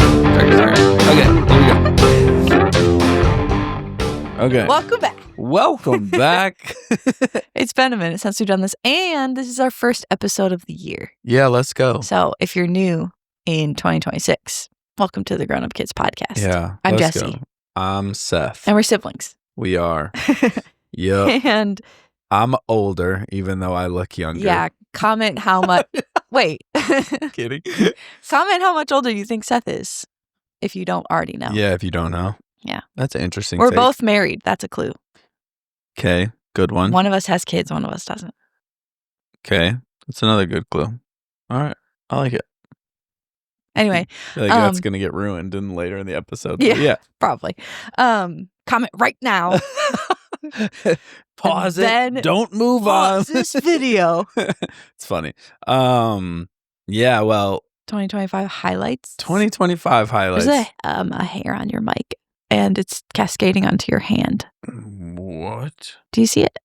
Okay, here we go. Okay. Welcome back. It's been a minute since we've done this, and this is our first episode of the year. Yeah, let's go. So if you're new in 2026, welcome to the Grownup Kids podcast. Yeah, I'm let's Jesse. go. I'm Seth. And we're siblings. We are. Yep. And I'm older, even though I look younger. yeah, comment how much. Wait. Kidding. Comment how much older you think Seth is, if you don't already know. Yeah, if you don't know. Yeah. That's an interesting We're take. both married. That's a clue. Okay, good one. One of us has kids, one of us doesn't. Okay, that's another good clue. All right, I like it. Anyway. I feel like that's going to get ruined later in the episode. Yeah, probably. Comment right now. Pause it. Don't move pause on. this video. It's funny. Yeah, well. 2025 highlights. 2025 highlights. There's a hair on your mic, and it's cascading onto your hand. What? Do you see it?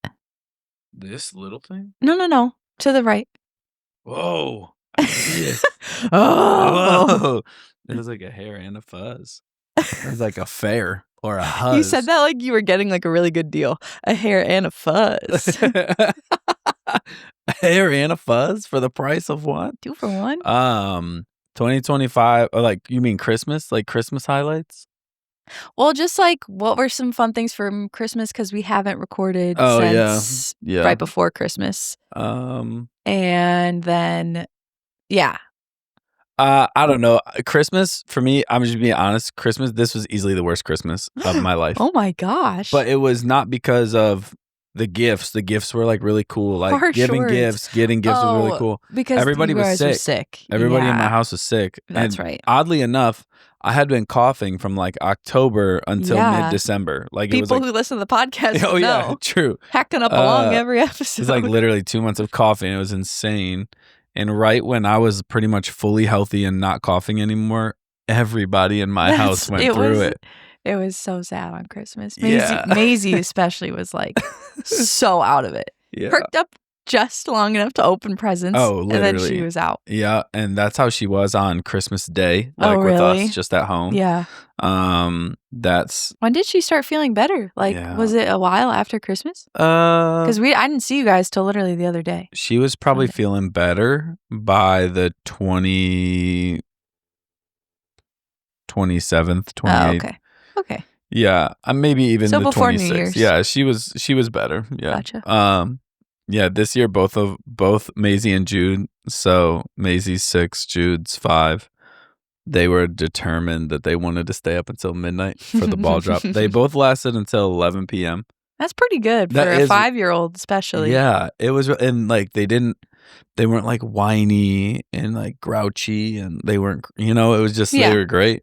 This little thing? No. To the right. Whoa. I see it. Oh. Whoa. There's like a hair and a fuzz. There's like a fair or a huzz. You said that like you were getting like a really good deal. A hair and a fuzz. A hair and a fuzz for the price of what? 2 for 1. 2025. Like, you mean Christmas? Like Christmas highlights? Well, just like what were some fun things from Christmas, because we haven't recorded since right before Christmas. And then I don't know. Christmas for me, I'm just being honest. Christmas, this was easily the worst Christmas of my life. Oh my gosh! But it was not because of the gifts. The gifts were like really cool. Like Harsh getting words. getting gifts was really cool. Because everybody you was guys sick. were sick. Everybody in my house was sick. That's and right. Oddly enough, I had been coughing from like October until mid-December. Like people it was who listen to the podcast oh yeah, know. true. Hacking up along every episode. It was like literally 2 months of coughing. It was insane. And right when I was pretty much fully healthy and not coughing anymore, everybody in my house went through it. It was so sad on Christmas. Maisie especially was like so out of it. Yeah. Perked up just long enough to open presents. Oh, literally. And then she was out. Yeah, and that's how she was on Christmas Day, like with us, just at home. Yeah. That's when did she start feeling better? Like, was it a while after Christmas? Because I didn't see you guys till literally the other day. She was probably feeling better by the 27th, 28th. Oh, okay. Yeah, maybe even the before 26th. New Year's. Yeah, she was better. Yeah. Gotcha. Yeah, this year both Maisie and Jude. So Maisie's 6, Jude's 5. They were determined that they wanted to stay up until midnight for the ball drop. They both lasted until 11 p.m. That's pretty good for a 5-year-old, especially. Yeah, it was, and like they weren't like whiny and like grouchy, and they weren't, it was just they were great.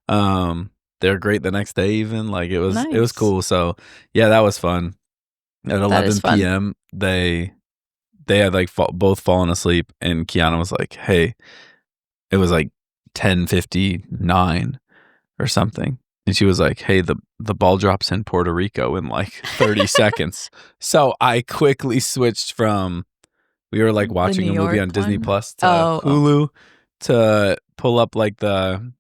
They were great the next day even. Like it was cool. So yeah, that was fun. At 11 p.m. they had like both fallen asleep, and Kiana was like, "Hey," it was like 10:59 or something, and she was like, "Hey, the ball drops in Puerto Rico in like 30 seconds." So I quickly switched from we were like watching a movie on Disney Plus to Hulu to pull up like the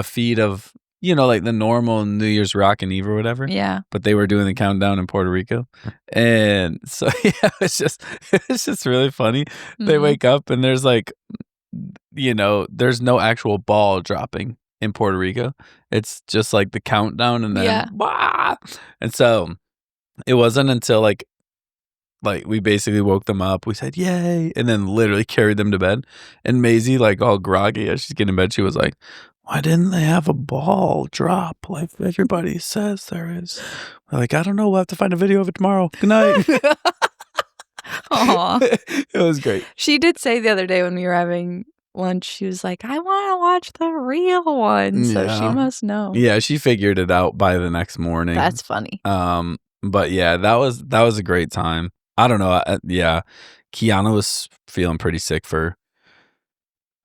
feed of like the normal New Year's Rockin' Eve or whatever. Yeah. But they were doing the countdown in Puerto Rico. And so, yeah, it's just really funny. Mm-hmm. They wake up and there's like, there's no actual ball dropping in Puerto Rico. It's just like the countdown and then, wah! And so it wasn't until like we basically woke them up. We said, yay. And then literally carried them to bed. And Maisie, like all groggy as she's getting in bed, she was like, why didn't they have a ball drop like everybody says there is? We're like, I don't know. We'll have to find a video of it tomorrow. Good night. Aw. It was great. She did say the other day when we were having lunch, she was like, I want to watch the real one. So she must know. Yeah, she figured it out by the next morning. That's funny. But yeah, that was a great time. I don't know. Kiana was feeling pretty sick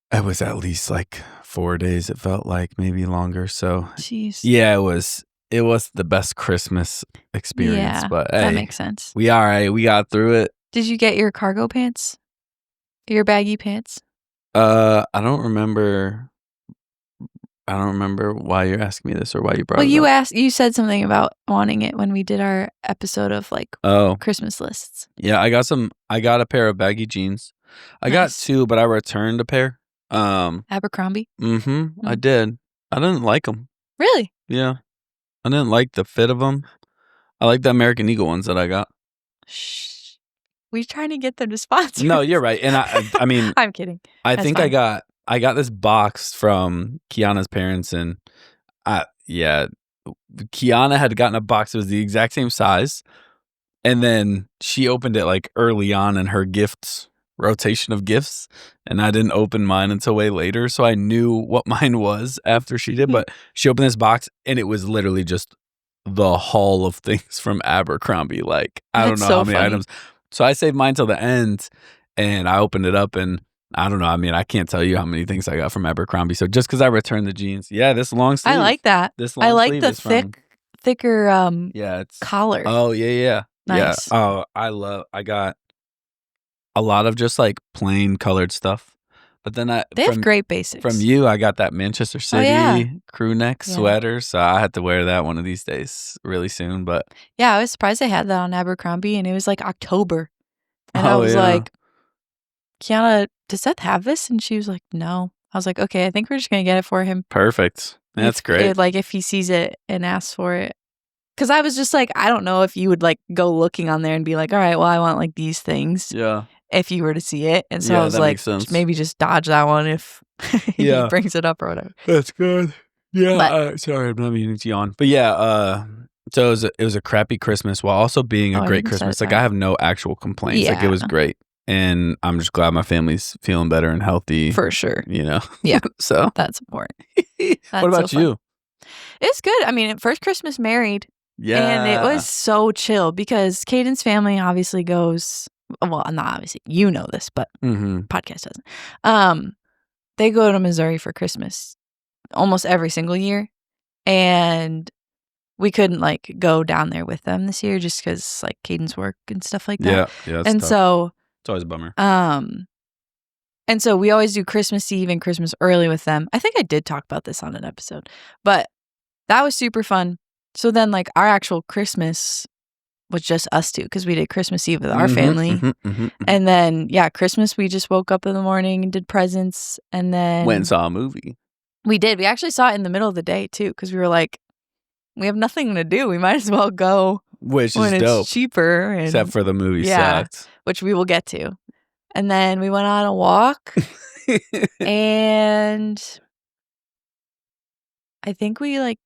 it was at least like 4 days. It felt like maybe longer. So jeez. Yeah, it was the best Christmas experience. Yeah, but that makes sense. We got through it. Did you get your cargo pants? Your baggy pants? I don't remember I don't remember why you're asking me this or why you brought it up. You said something about wanting it when we did our episode of like Christmas lists. Yeah, I got a pair of baggy jeans. I got 2, but I returned a pair. Abercrombie? I did. I didn't like them. Really? Yeah. I didn't like the fit of them. I like the American Eagle ones that I got. Shh. We're trying to get them to sponsor. No, you're right. And I mean, I'm kidding. I think I got this box from Kiana's parents, and Kiana had gotten a box that was the exact same size, and then she opened it like early on in her rotation of gifts, and I didn't open mine until way later, so I knew what mine was after she did. But she opened this box, and it was literally just the haul of things from Abercrombie. Like, I don't know how many items. So I saved mine till the end, and I opened it up, and I don't know. I mean, I can't tell you how many things I got from Abercrombie. So just because I returned the jeans, this long sleeve. I like that. I like the thicker it's collar. Oh yeah. Nice. Yeah. Oh, I got a lot of just like plain colored stuff. But then they have great basics. From you, I got that Manchester City crew neck sweater, so I had to wear that one of these days really soon. But yeah, I was surprised they had that on Abercrombie, and it was like October, and I was like, "Kiana, does Seth have this?" And she was like, "No." I was like, "Okay, I think we're just gonna get it for him." Perfect. That's great. Like if he sees it and asks for it, because I was just like, I don't know if you would like go looking on there and be like, "All right, well, I want like these things." Yeah. If you were to see it. And so I was like, maybe just dodge that one if he brings it up or whatever. That's good. Yeah. Sorry, I'm not meaning to yawn. But yeah, so it was a crappy Christmas while also being a great Christmas. Like, I have no actual complaints. Yeah. Like, it was great. And I'm just glad my family's feeling better and healthy. For sure. You know? Yeah. So that's important. What about you? It's good. I mean, first Christmas married. Yeah. And it was so chill because Caden's family obviously goes... Well, not obviously, you know this, but podcast doesn't. They go to Missouri for Christmas almost every single year, and we couldn't like go down there with them this year just because like Caden's work and stuff like that. Yeah, and tough. So it's always a bummer. And so we always do Christmas Eve and Christmas early with them. I think I did talk about this on an episode, but that was super fun. So then, like our actual Christmas was just us two because we did Christmas Eve with our family. And then, Christmas, we just woke up in the morning and did presents. And then went and saw a movie. We did. We actually saw it in the middle of the day, too, because we were like, we have nothing to do. We might as well go. Which when is dope. It's cheaper. And, except for the movie sucked. Which we will get to. And then we went on a walk. And I think we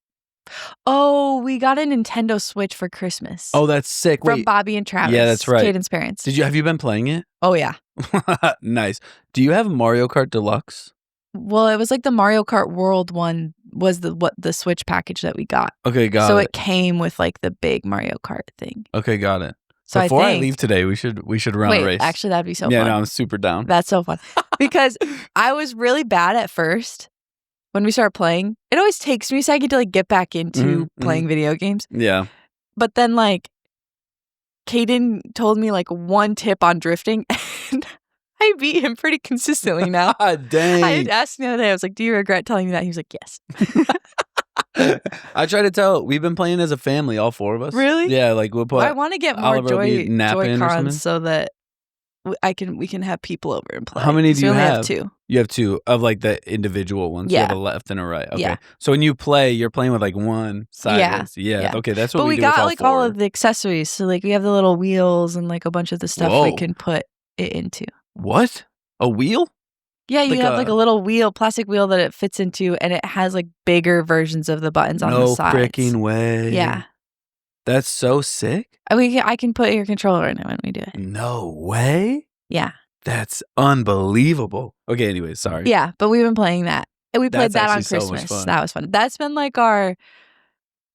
we got a Nintendo Switch for Christmas. Oh, that's sick. From Bobby and Travis. Yeah, that's right. Caden's parents. Have you been playing it? Oh, yeah. Nice. Do you have Mario Kart Deluxe? Well, it was like the Mario Kart World one was the Switch package that we got. Okay, got it. So it came with like the big Mario Kart thing. Okay, got it. So before I leave today, we should run a race. Actually, that'd be so fun. Yeah, no, I'm super down. That's so fun. Because I was really bad at first. When we start playing, it always takes me a second to like get back into playing video games. Yeah. But then like Caden told me like one tip on drifting and I beat him pretty consistently now. Dang. I asked him the other day, I was like, do you regret telling me that? He was like, yes. I try to tell, we've been playing as a family, all four of us. Really? Yeah, like we'll put I want to get more Joy-Cons so that we can have people over and play. How many do you have? 2. You have 2 of like the individual ones. Yeah. You have a left and a right. Okay. Yeah. So when you play, you're playing with like one sideways. Yeah. Okay, that's what we do. But we got like all of the accessories. So like we have the little wheels and like a bunch of the stuff we can put it into. What? A wheel? Yeah, you have like a little wheel, plastic wheel that it fits into, and it has like bigger versions of the buttons on the sides. No freaking way. Yeah. That's so sick. I can put your controller in it when we do it. No way. Yeah. That's unbelievable. Okay, anyways, sorry. Yeah, but we've been playing that. And we played that on Christmas. So that was fun. That's been like our,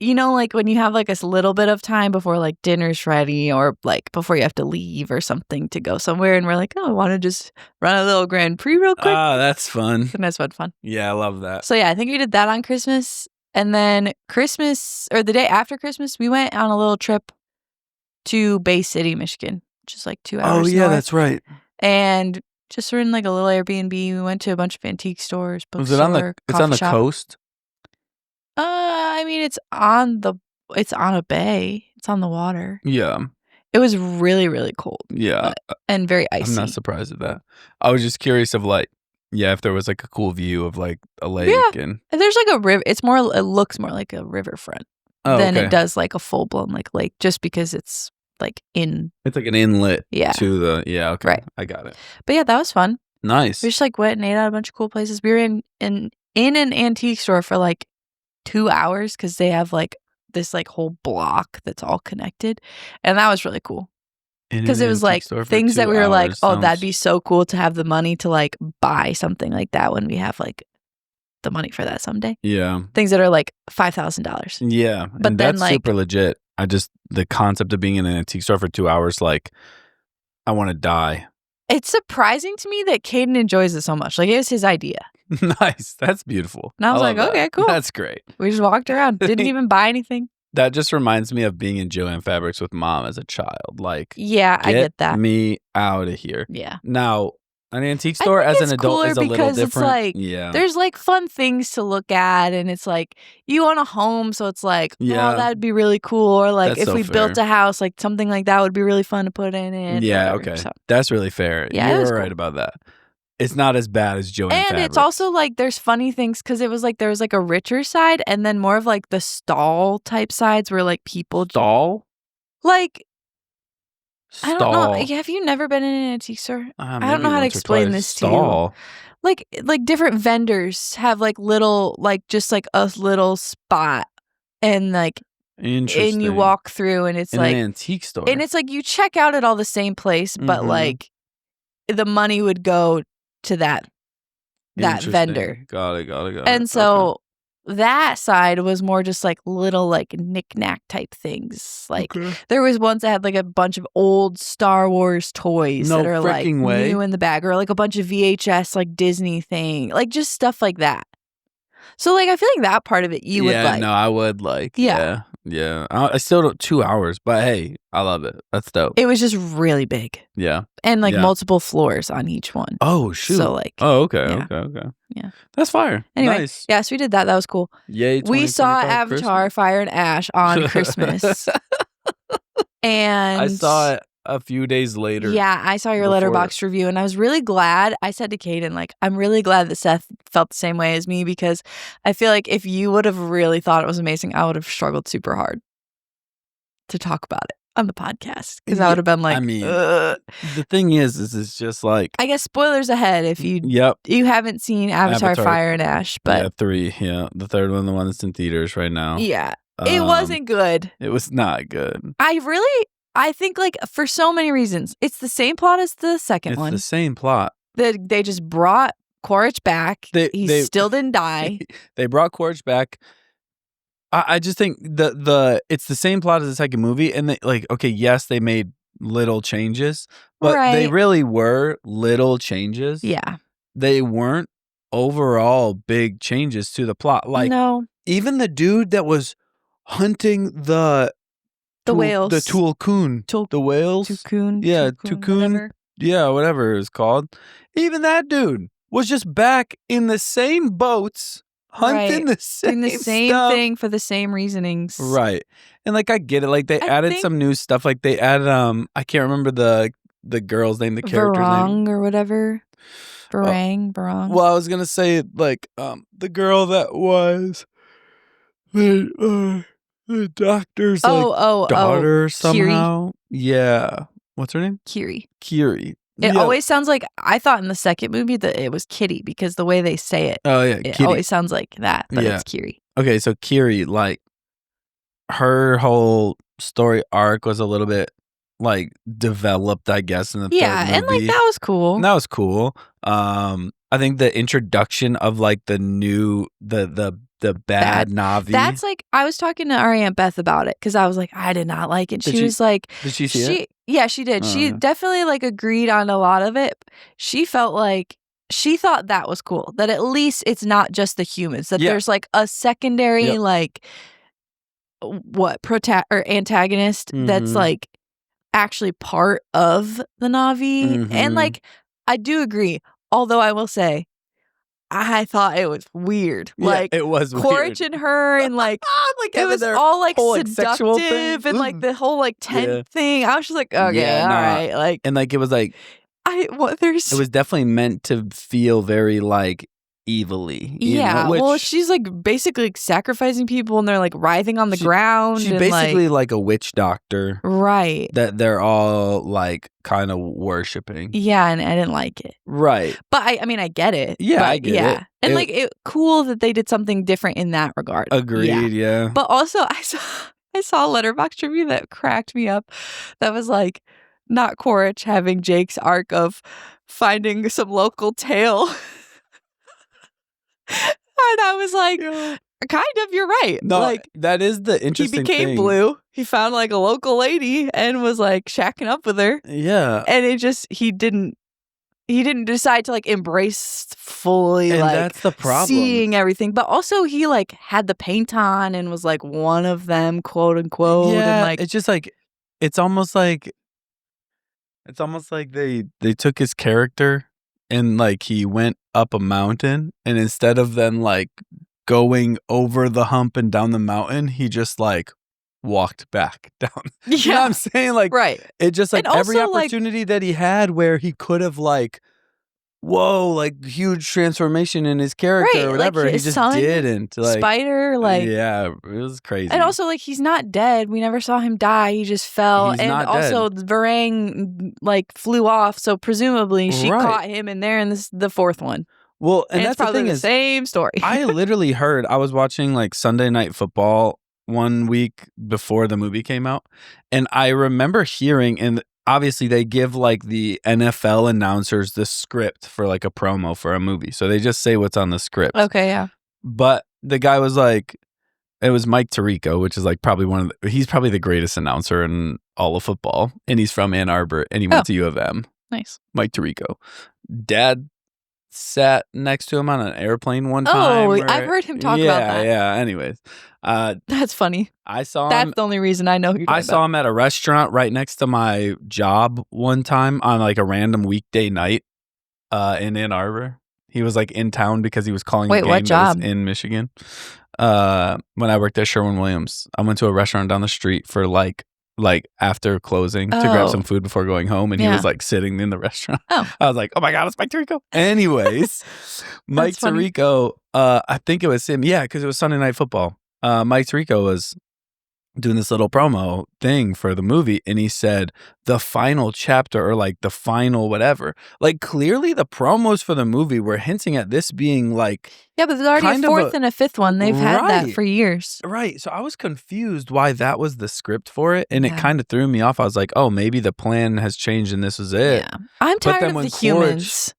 like when you have like a little bit of time before like dinner's ready or like before you have to leave or something to go somewhere. And we're like, I want to just run a little Grand Prix real quick. Ah, that's fun. And that's fun. Yeah, I love that. So yeah, I think we did that on Christmas. And then Christmas or the day after Christmas, we went on a little trip to Bay City, Michigan, which is like 2 hours. Oh, yeah, north. That's right. And just were in like a little Airbnb. We went to a bunch of antique stores, bookstore, It's on the coast? I mean, it's on a bay. It's on the water. Yeah. It was really, really cold. Yeah. And very icy. I'm not surprised at that. I was just curious of like, if there was like a cool view of like a lake and there's like a river. It looks more like a riverfront than it does like a full blown like lake, just because it's like it's like an inlet to the okay. Right. I got it. But yeah, that was fun. Nice. We just like went and ate at a bunch of cool places. We were in an antique store for like 2 hours because they have like this like whole block that's all connected, and that was really cool. Because it was like things that we were like, that'd be so cool to have the money to like buy something like that when we have like the money for that someday. Yeah. Things that are like $5,000. Yeah. But and then that's like super legit. The concept of being in an antique store for 2 hours, like, I want to die. It's surprising to me that Caden enjoys it so much. Like, it was his idea. Nice. That's beautiful. And I was like, okay, cool. That's great. We just walked around. Didn't even buy anything. That just reminds me of being in Joann Fabrics with Mom as a child. Like, yeah, I get that. Me out of here. Yeah. Now, an antique store as an adult is a little different. It's like, there's like fun things to look at, and it's like you own a home, so it's like, oh, that'd be really cool. Or like if we built a house, like something like that would be really fun to put in it. Yeah, okay. So. That's really fair. Yeah, you're right about that. It's not as bad as Joann Fabrics. And it's also like there's funny things because it was like there was like a richer side and then more of like the stall type sides where like people like I don't know. Have you never been in an antique store? I don't know how to explain this to you. Like different vendors have like little like just like a little spot and like and you walk through and it's like an antique store and it's like you check out at all the same place, but like the money would go to that vendor. Got it. And so that side was more just like little like knick-knack type things. Like there was ones that had like a bunch of old Star Wars toys that are like new in the bag, or like a bunch of VHS like Disney thing, like just stuff like that. So like I feel like that part of it you would like. No, I would like. Yeah. I still don't 2 hours, but hey, I love it. That's dope. It was just really big. Yeah. And like multiple floors on each one. Oh, shoot. So like. Oh, okay. Yeah. That's fire. Anyway, nice. Yeah, so we did that. That was cool. Yay, we saw Avatar Christmas. Fire and Ash on Christmas. And I saw it a few days later. Yeah, I saw your Letterboxd review, and I was really glad. I said to Caden, like, I'm really glad that Seth felt the same way as me, because I feel like if you would have really thought it was amazing, I would have struggled super hard to talk about it on the podcast, because I would have been like, I mean, the thing is it's just like, I guess spoilers ahead if you haven't seen Avatar Fire and Ash, but 3, the third one, the one that's in theaters right now. Yeah, it wasn't good. It was not good. I think, like, for so many reasons, it's the same plot as the second one. It's the same plot. They just brought Quaritch back. He still didn't die. They brought Quaritch back. I just think it's the same plot as the second movie, and they, like, okay, yes, they made little changes, but they really were little changes. Yeah, they weren't overall big changes to the plot. Like, no, even the dude that was hunting the whales, the Tulkun, the whales, Tulkun, whatever it was called. Even that dude was just back in the same boats, hunting the same stuff. Thing for the same reasonings, right? And like, I get it. Like, they added some new stuff. Like, they added I can't remember the girl's name, the character's name, or whatever. Barang. Well, I was gonna say, like, the girl that was the doctor's daughter somehow. Kiri. Yeah. What's her name? Kiri. It always sounds like, I thought in the second movie that it was Kitty, because the way they say it. Oh, yeah. It Kitty. always sounds like that, but it's Kiri. Okay, so Kiri, like, her whole story arc was a little bit, like, developed, I guess, in the third movie. And, like, that was cool. I think the introduction of, like, the new, the bad Na'vi. That's like, I was talking to our Aunt Beth about it, because I was like, I did not like it. She was like, did she see it? Yeah, she did. She definitely like agreed on a lot of it. She felt like she thought that was cool, that at least it's not just the humans, that there's like a secondary like antagonist that's like actually part of the Na'vi. And like, I do agree. Although I will say, I thought it was weird. Yeah, like it was Quaritch weird. and her and like it was all like whole, seductive and like the whole like tent thing. I was just like, okay, all right. Like, and like it was like it was definitely meant to feel very like evilly. You know? Which, well, she's like basically like, sacrificing people and they're like writhing on the ground. She's and, basically like a witch doctor. Right. That they're all like kind of worshiping. Yeah, and I didn't like it. Right. But I mean, I get it. Yeah, but, I get it. And like, cool that they did something different in that regard. Agreed, yeah. But also, I saw a Letterboxd review that cracked me up. That was like, not Quaritch having Jake's arc of finding some local tale. And I was like, kind of, you're right. No, like, that is the interesting thing. He became blue. He found like a local lady and was like shacking up with her. Yeah. And it just, he didn't decide to like embrace fully, and like that's the problem. Seeing everything. But also he like had the paint on and was like one of them, quote unquote. Yeah, and like it's just like it's almost like they took his character and like he went up a mountain, and instead of then like going over the hump and down the mountain, he just like walked back down. Yeah. You know what I'm saying? Like, right. It just like and every also, opportunity that he had where he could have like, whoa, like huge transformation in his character or whatever, like he just son, didn't. Like, Spider, like, yeah, it was crazy. And also, like, he's not dead. We never saw him die. He just fell. He's and not also, dead. Varang like flew off. So presumably, she caught him in there in the fourth one. Well, and that's it's probably the thing the same story. I literally heard, I was watching like Sunday Night Football one week before the movie came out, and I remember hearing, and obviously they give like the NFL announcers the script for like a promo for a movie, so they just say what's on the script. Okay, yeah. But the guy was like, it was Mike Tirico, which is like probably he's probably the greatest announcer in all of football, and he's from Ann Arbor, and he went to U of M. Nice. Mike Tirico. Dad sat next to him on an airplane one time. Oh, I've heard him talk about that. Yeah, anyways. That's funny. I saw That's him. the only reason I know who you're talking I saw him at a restaurant right next to my job one time on like a random weekday night in Ann Arbor. He was like in town because he was calling a game what job? That was in Michigan. When I worked at Sherwin-Williams, I went to a restaurant down the street for like after closing to grab some food before going home, and he was like sitting in the restaurant. I was like, oh my God, it's Mike Tirico. Anyways, Mike Tirico, I think it was him. Yeah, because it was Sunday Night Football. Mike Tirico was doing this little promo thing for the movie, and he said the final chapter or like the final whatever. Like clearly the promos for the movie were hinting at this being like, yeah, but there's already a fourth and a fifth one. They've had that for years. Right. So I was confused why that was the script for it, and it kind of threw me off. I was like, oh, maybe the plan has changed and this was it. Yeah. I'm tired of the humans.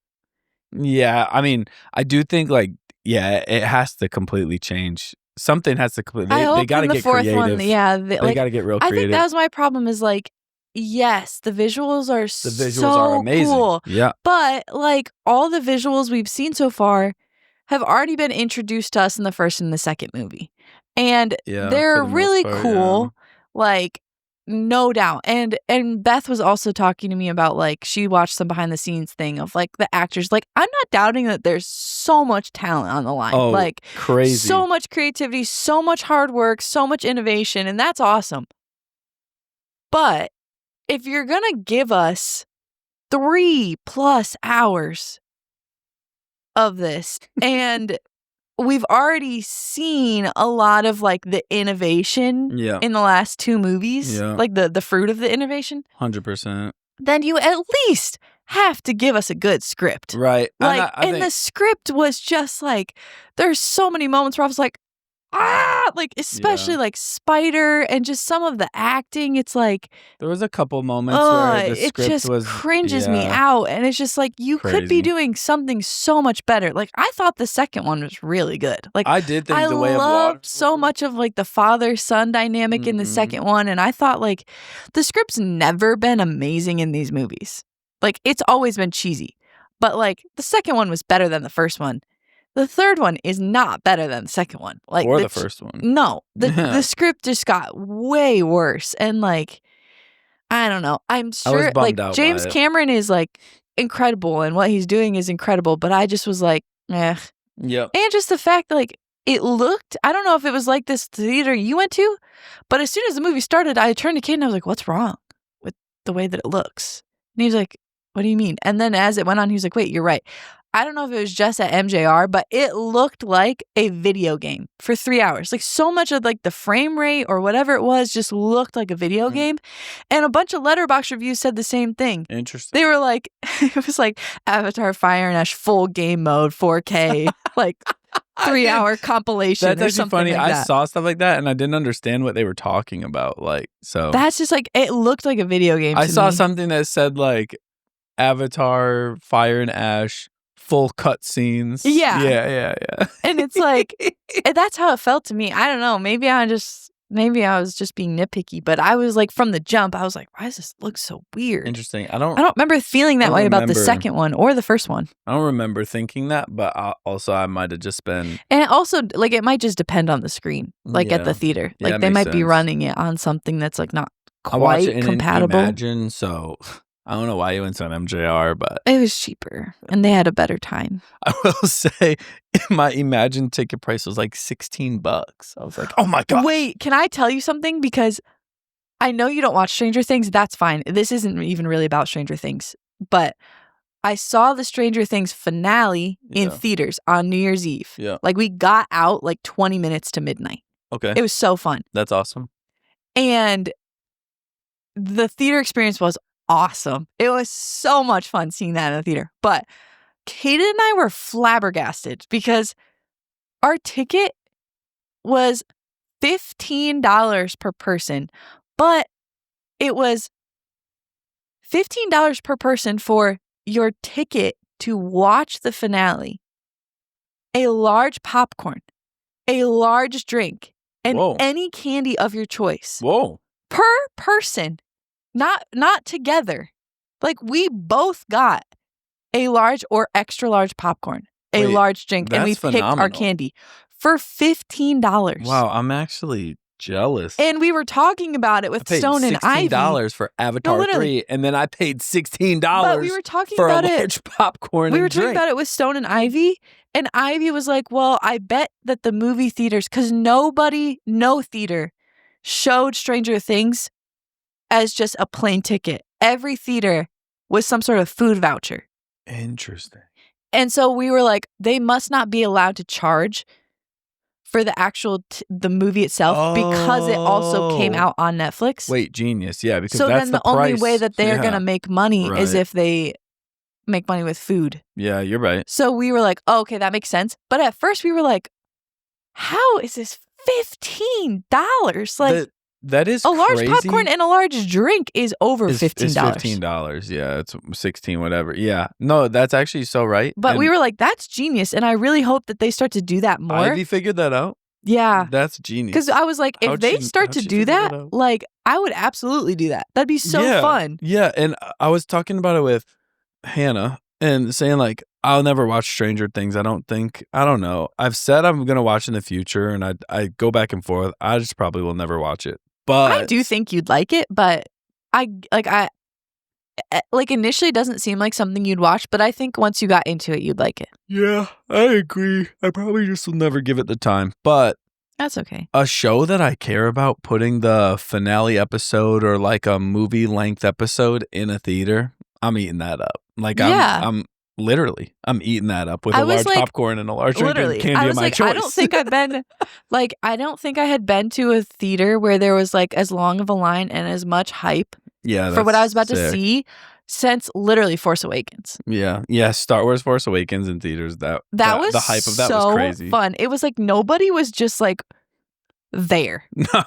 Yeah, I mean, I do think like, yeah, it has to completely change. Something has to completely. They got to get creative. One, yeah, they got to get real creative. I think that was my problem. Is like, yes, the visuals are are amazing. Cool, yeah, but like all the visuals we've seen so far have already been introduced to us in the first and the second movie, and they're really cool. Yeah. Like, no doubt. And Beth was also talking to me about like she watched some behind the scenes thing of like the actors. Like, I'm not doubting that there's so much talent on the line. Oh, like crazy. So much creativity, so much hard work, so much innovation, and that's awesome. But if you're gonna give us 3+ hours of this, and we've already seen a lot of like the innovation in the last two movies, like the fruit of the innovation. 100%. Then you at least have to give us a good script. Right. Like, and the script was just like, there's so many moments where I was like, like especially like Spider and just some of the acting. It's like there was a couple moments where the script it just cringes me out, and it's just like you could be doing something so much better. Like I thought the second one was really good. Like I did think the way I loved so much of like the father-son dynamic in the second one, and I thought like the script's never been amazing in these movies. Like it's always been cheesy, but like the second one was better than the first one. The third one is not better than the second one. Like or the first one. No. The script just got way worse. And like, I don't know. I'm sure like James Cameron is like incredible and what he's doing is incredible. But I just was like, Yep. And just the fact that, like, it looked, I don't know if it was like this theater you went to, but as soon as the movie started, I turned to Kid and I was like, what's wrong with the way that it looks? And he was like, what do you mean? And then as it went on, he was like, wait, you're right. I don't know if it was just at MJR, but it looked like a video game for 3 hours. Like, so much of like the frame rate or whatever it was just looked like a video game. And a bunch of Letterboxd reviews said the same thing. Interesting. They were like, it was like Avatar Fire and Ash full game mode, 4K, like 3 hour compilation. That's or actually something funny. like I that. saw stuff like that and I didn't understand what they were talking about. Like, so That's just like, it looked like a video game. I to saw me. something that said like Avatar Fire and Ash full cutscenes. Yeah. And it's like, and that's how it felt to me. I don't know. Maybe I was just being nitpicky, but I was like, from the jump, I was like, why does this look so weird? Interesting. I don't remember feeling that way about the second one or the first one. I don't remember thinking that, but I might have just been. And it also, like, it might just depend on the screen, like at the theater. Yeah, Like, they might be sense. running it on something that's like not I watch quite it compatible. Imagine, so I don't know why you went to an MJR, but It was cheaper and they had a better time. I will say my Imagine ticket price was like $16. I was like, oh my God. Wait, can I tell you something? Because I know you don't watch Stranger Things. That's fine. This isn't even really about Stranger Things. But I saw the Stranger Things finale in theaters on New Year's Eve. Yeah. Like, we got out like 20 minutes to midnight. Okay. It was so fun. That's awesome. And the theater experience was awesome. It was so much fun seeing that in the theater. But Kaden and I were flabbergasted because our ticket was $15 per person, but it was $15 per person for your ticket to watch the finale, a large popcorn, a large drink, and any candy of your choice. Whoa. Per person. Not together. Like, we both got a large or extra large popcorn, a large drink, and we picked our candy for $15. Wow, I'm actually jealous. And we were talking about it with Stone and Ivy. $16 for Avatar 3, and then I paid $16 but we were talking for about a large popcorn We were and talking drink. about it with Stone and Ivy, and Ivy was like, well, I bet that the movie theaters, because no theater showed Stranger Things as just a plain ticket. Every theater was some sort of food voucher. Interesting. And so we were like, they must not be allowed to charge for the actual the movie itself because it also came out on Netflix. Wait, genius. Yeah, because so that's then the price. only way that they're going to make money is if they make money with food. Yeah, you're right. So we were like, oh, okay, that makes sense. But at first we were like, how is this $15? Like, that is a large crazy. popcorn and a large drink is over $15. It's $15. Yeah, it's 16, whatever. Yeah. No, that's actually so right. But we were like, that's genius. And I really hope that they start to do that more. Ivy figured that out? Yeah. That's genius. Because I was like, if they start to do that, like, I would absolutely do that. That'd be so fun. Yeah. And I was talking about it with Hannah and saying, like, I'll never watch Stranger Things. I don't know. I've said I'm going to watch in the future, and I go back and forth. I just probably will never watch it. But I do think you'd like it, but I initially it doesn't seem like something you'd watch, but I think once you got into it, you'd like it. Yeah, I agree. I probably just will never give it the time, but that's okay. A show that I care about putting the finale episode or like a movie length episode in a theater, I'm eating that up. Like, I'm literally, I'm eating that up with a large popcorn and a large drink and candy of my choice. I don't think I've been, I don't think I had been to a theater where there was like as long of a line and as much hype for what I was about to see since literally Force Awakens. Yeah. Star Wars Force Awakens in theaters. That was the hype of that was crazy. Fun. It was like nobody was just like there. No.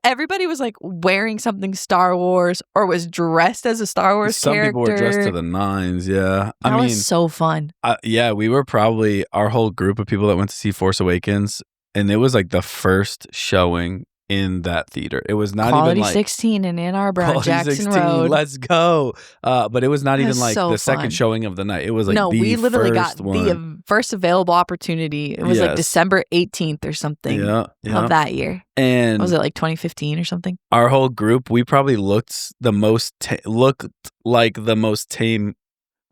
Everybody was like wearing something Star Wars or was dressed as a Star Wars character. Some people were dressed to the nines, yeah. That was so fun. Yeah, we were probably our whole group of people that went to see Force Awakens, and it was like the first showing in that theater. It was not Quality even like 16 in Ann Arbor on Jackson 16, Road. Let's go. But it was not even like so the fun. second showing of the night. It was like we literally got one. the first available opportunity. It was like December 18th or something of that year. And was it like 2015 or something? Our whole group, we probably looked like the most tame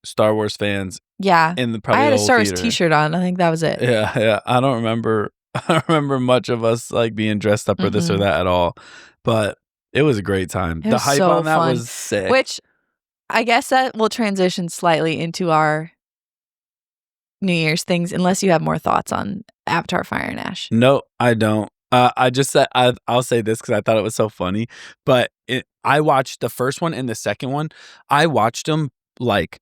Star Wars fans Yeah. in the probably I had a old Star Wars theater. t-shirt on. I think that was it. Yeah. I don't remember much of us like being dressed up or this or that at all. But it was a great time. The hype so on that fun. was sick. Which I guess that will transition slightly into our New Year's things, unless you have more thoughts on Avatar: Fire and Ash. No, I don't. I just said I'll say this because I thought it was so funny. But I watched the first one and the second one. I watched them like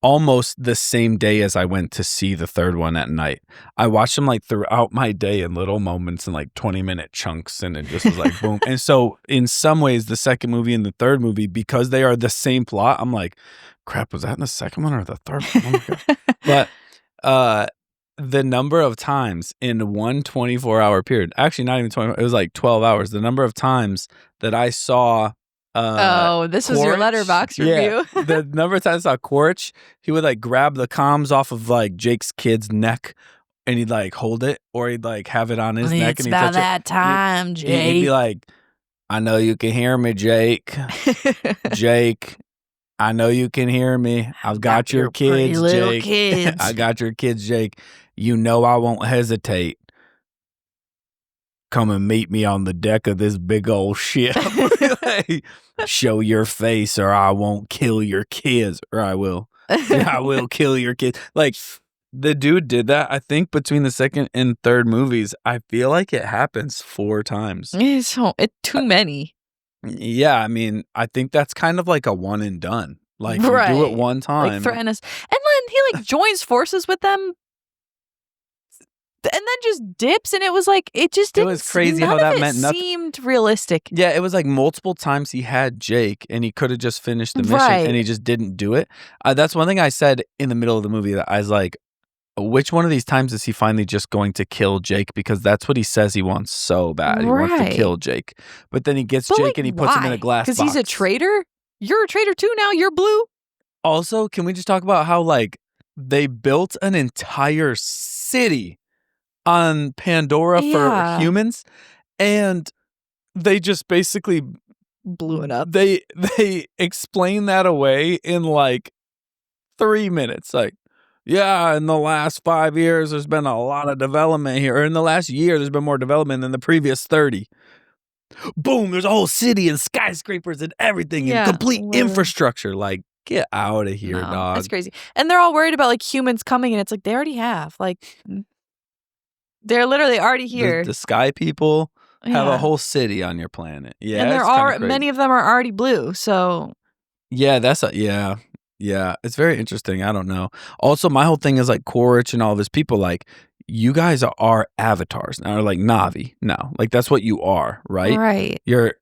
almost the same day as I went to see the third one at night. I watched them like throughout my day in little moments and like 20-minute chunks, and it just was like boom. And so in some ways, the second movie and the third movie, because they are the same plot, I'm like, crap, was that in the second one or the third one? Oh my God. But the number of times in one 24-hour period, actually not even 20, it was like 12 hours, the number of times that I saw this was your Letterboxd review. The number of times I saw Quaritch, he would like grab the comms off of like Jake's kid's neck and he'd like hold it, or he'd like have it on his neck it's and he'd about touch that it. time, Jake. He'd be like, I know you can hear me, Jake. Jake, I know you can hear me. I've got your kids, Jake. Kids. I got your kids, Jake. You know I won't hesitate. Come and meet me on the deck of this big old ship. Show your face or I won't kill your kids. Or I will. I will kill your kids. Like, the dude did that, I think, between the second and third movies. I feel like it happens 4 times. It's too many. Yeah, I mean, I think that's kind of like a one and done. Like, you do it one time. Like, threaten us. And then he, like, joins forces with them. And then just dips, and it was like, it just didn't. It was crazy how that meant nothing. Seemed realistic. Yeah, it was like multiple times he had Jake, and he could have just finished the mission, and he just didn't do it. That's one thing I said in the middle of the movie, that I was like, which one of these times is he finally just going to kill Jake? Because that's what he says he wants so bad. He wants to kill Jake. But then he gets Jake, like, and he puts him in a glass box. Because he's a traitor? You're a traitor too now. You're blue. Also, can we just talk about how, like, they built an entire city on Pandora for humans, and they just basically blew it up. They explain that away in like 3 minutes. Like, yeah, in the last 5 years, there's been a lot of development here. Or in the last year, there's been more development than the previous 30. Boom, there's a whole city and skyscrapers and everything and complete infrastructure. Like, get out of here, dog. That's crazy. And they're all worried about like humans coming, and it's like, they already have. Like, they're literally already here. The sky people have a whole city on your planet. Yeah, and they're many of them are already blue. So yeah, yeah, it's very interesting. I don't know. Also, my whole thing is like Quaritch and all of his people. Like, you guys are avatars now, or like Na'vi now. Like, that's what you are, right? Right. You're.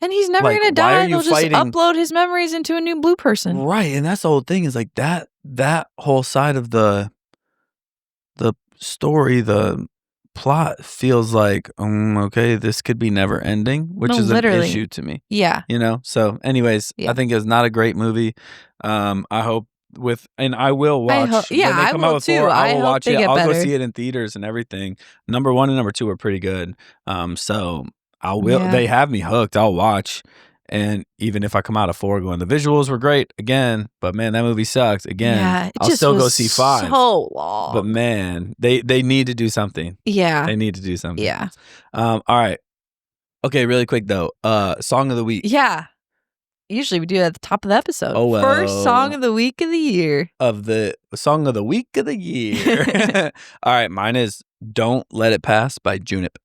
And he's never gonna die. They'll just upload his memories into a new blue person. Right, and that's the whole thing. Is like that whole side of the story, the plot feels like, okay, this could be never ending, which is an issue to me. Yeah. You know? So anyways, I think it's not a great movie. I hope and I will watch. Yeah, I will too. I will watch it. I'll go see it in theaters and everything. Number 1 and number 2 are pretty good. So I will. They have me hooked. I'll watch. And even if I come out of 4 going, the visuals were great again, but man, that movie sucked again. I'll still go see 5. So long. But man, they need to do something. Yeah. They need to do something. Yeah. All right. Okay, really quick though. Song of the week. Yeah. Usually we do it at the top of the episode. Oh, well. First song of the week of the year. Of the song of the week of the year. All right, mine is Don't Let It Pass by Grownup.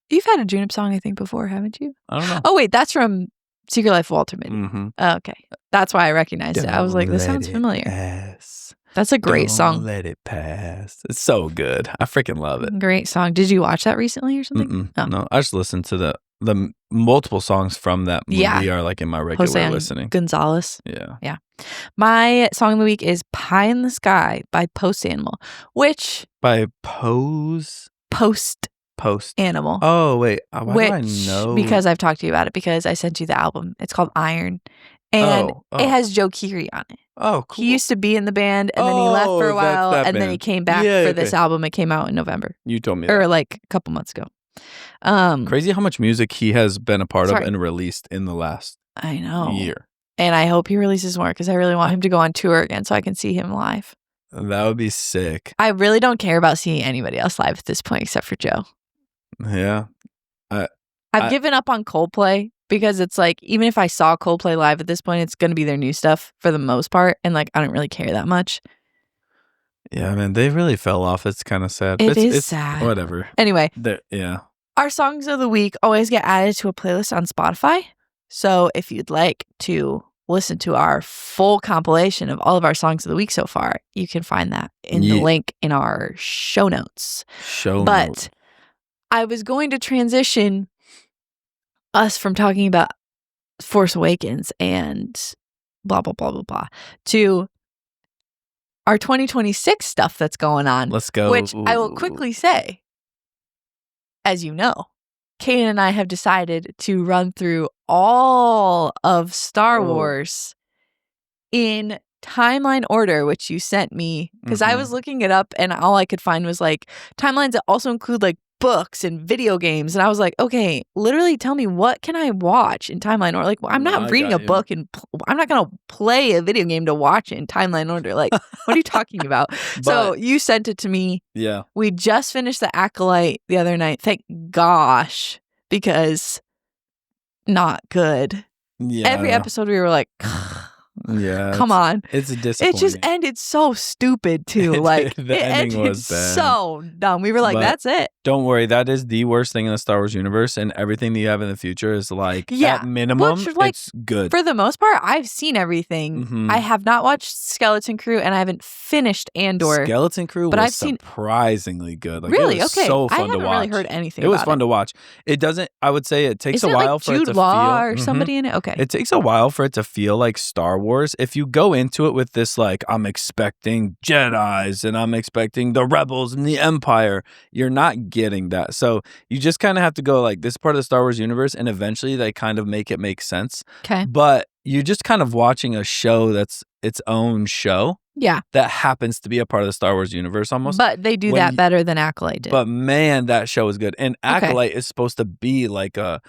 You've had a Grownup song, I think, before, haven't you? I don't know. Oh, wait, that's from Secret Life of Walter Mitty. Mm-hmm. Oh, okay. That's why I recognized it. I was like, this sounds familiar. Pass. That's a great song. Don't let it pass. It's so good. I freaking love it. Great song. Did you watch that recently or something? Oh. No, I just listened to the multiple songs from that movie are like in my regular listening. Gonzalez. Yeah. My song of the week is Pie in the Sky by Post Animal, which... By Post Animal. Oh, wait. Why do I know? Because I've talked to you about it, because I sent you the album. It's called Iron. And it has Joe Keery on it. Oh, cool. He used to be in the band, and then he left for a while, and then he came back for this album. It came out in November. You told me that. Or like a couple months ago. Crazy how much music he has been a part of and released in the last year. And I hope he releases more because I really want him to go on tour again so I can see him live. That would be sick. I really don't care about seeing anybody else live at this point except for Joe. Yeah. I've given up on Coldplay because it's like, even if I saw Coldplay live at this point, it's going to be their new stuff for the most part. And like, I don't really care that much. Yeah, man, they really fell off. It's kind of sad. It's sad. Whatever. Anyway. Yeah. Our songs of the week always get added to a playlist on Spotify. So if you'd like to listen to our full compilation of all of our songs of the week so far, you can find that in the link in our show notes. But I was going to transition us from talking about Force Awakens and blah, blah, blah, blah, blah, to our 2026 stuff that's going on. Let's go. Which I will quickly say, as you know, Kaden and I have decided to run through all of Star Wars in timeline order, which you sent me, because I was looking it up and all I could find was like timelines that also include like books and video games. And I was like, okay, literally tell me, what can I watch in timeline order? Like, I'm not reading a book and I'm not going to play a video game to watch it in timeline order. Like, what are you talking about? So you sent it to me. Yeah. We just finished The Acolyte the other night. Thank gosh, because not good. Yeah. Every episode we were like, yeah, come on. It's a disappointment. It just ended so stupid too. Like the it ending ended was bad. So dumb. We were like, that's it. Don't worry, that is the worst thing in the Star Wars universe, and everything that you have in the future is like at minimum, it's good. For the most part, I've seen everything. I have not watched Skeleton Crew, and I haven't finished Andor. Skeleton Crew, but I've seen surprisingly good. Like, really? It was okay. So fun I haven't to watch. really heard anything. It was fun to watch. It doesn't. I would say it takes a while for Jude it to Law feel. Or somebody in it. Okay. It takes a while for it to feel like Star Wars. If you go into it with this, like, I'm expecting Jedis and I'm expecting the Rebels and the Empire, you're not getting that. So you just kind of have to go like, this part of the Star Wars universe, and eventually they kind of make it make sense. Okay. But you're just kind of watching a show that's its own show. Yeah. That happens to be a part of the Star Wars universe almost. But they do that better than Acolyte did. But man, that show is good. And Acolyte is supposed to be like a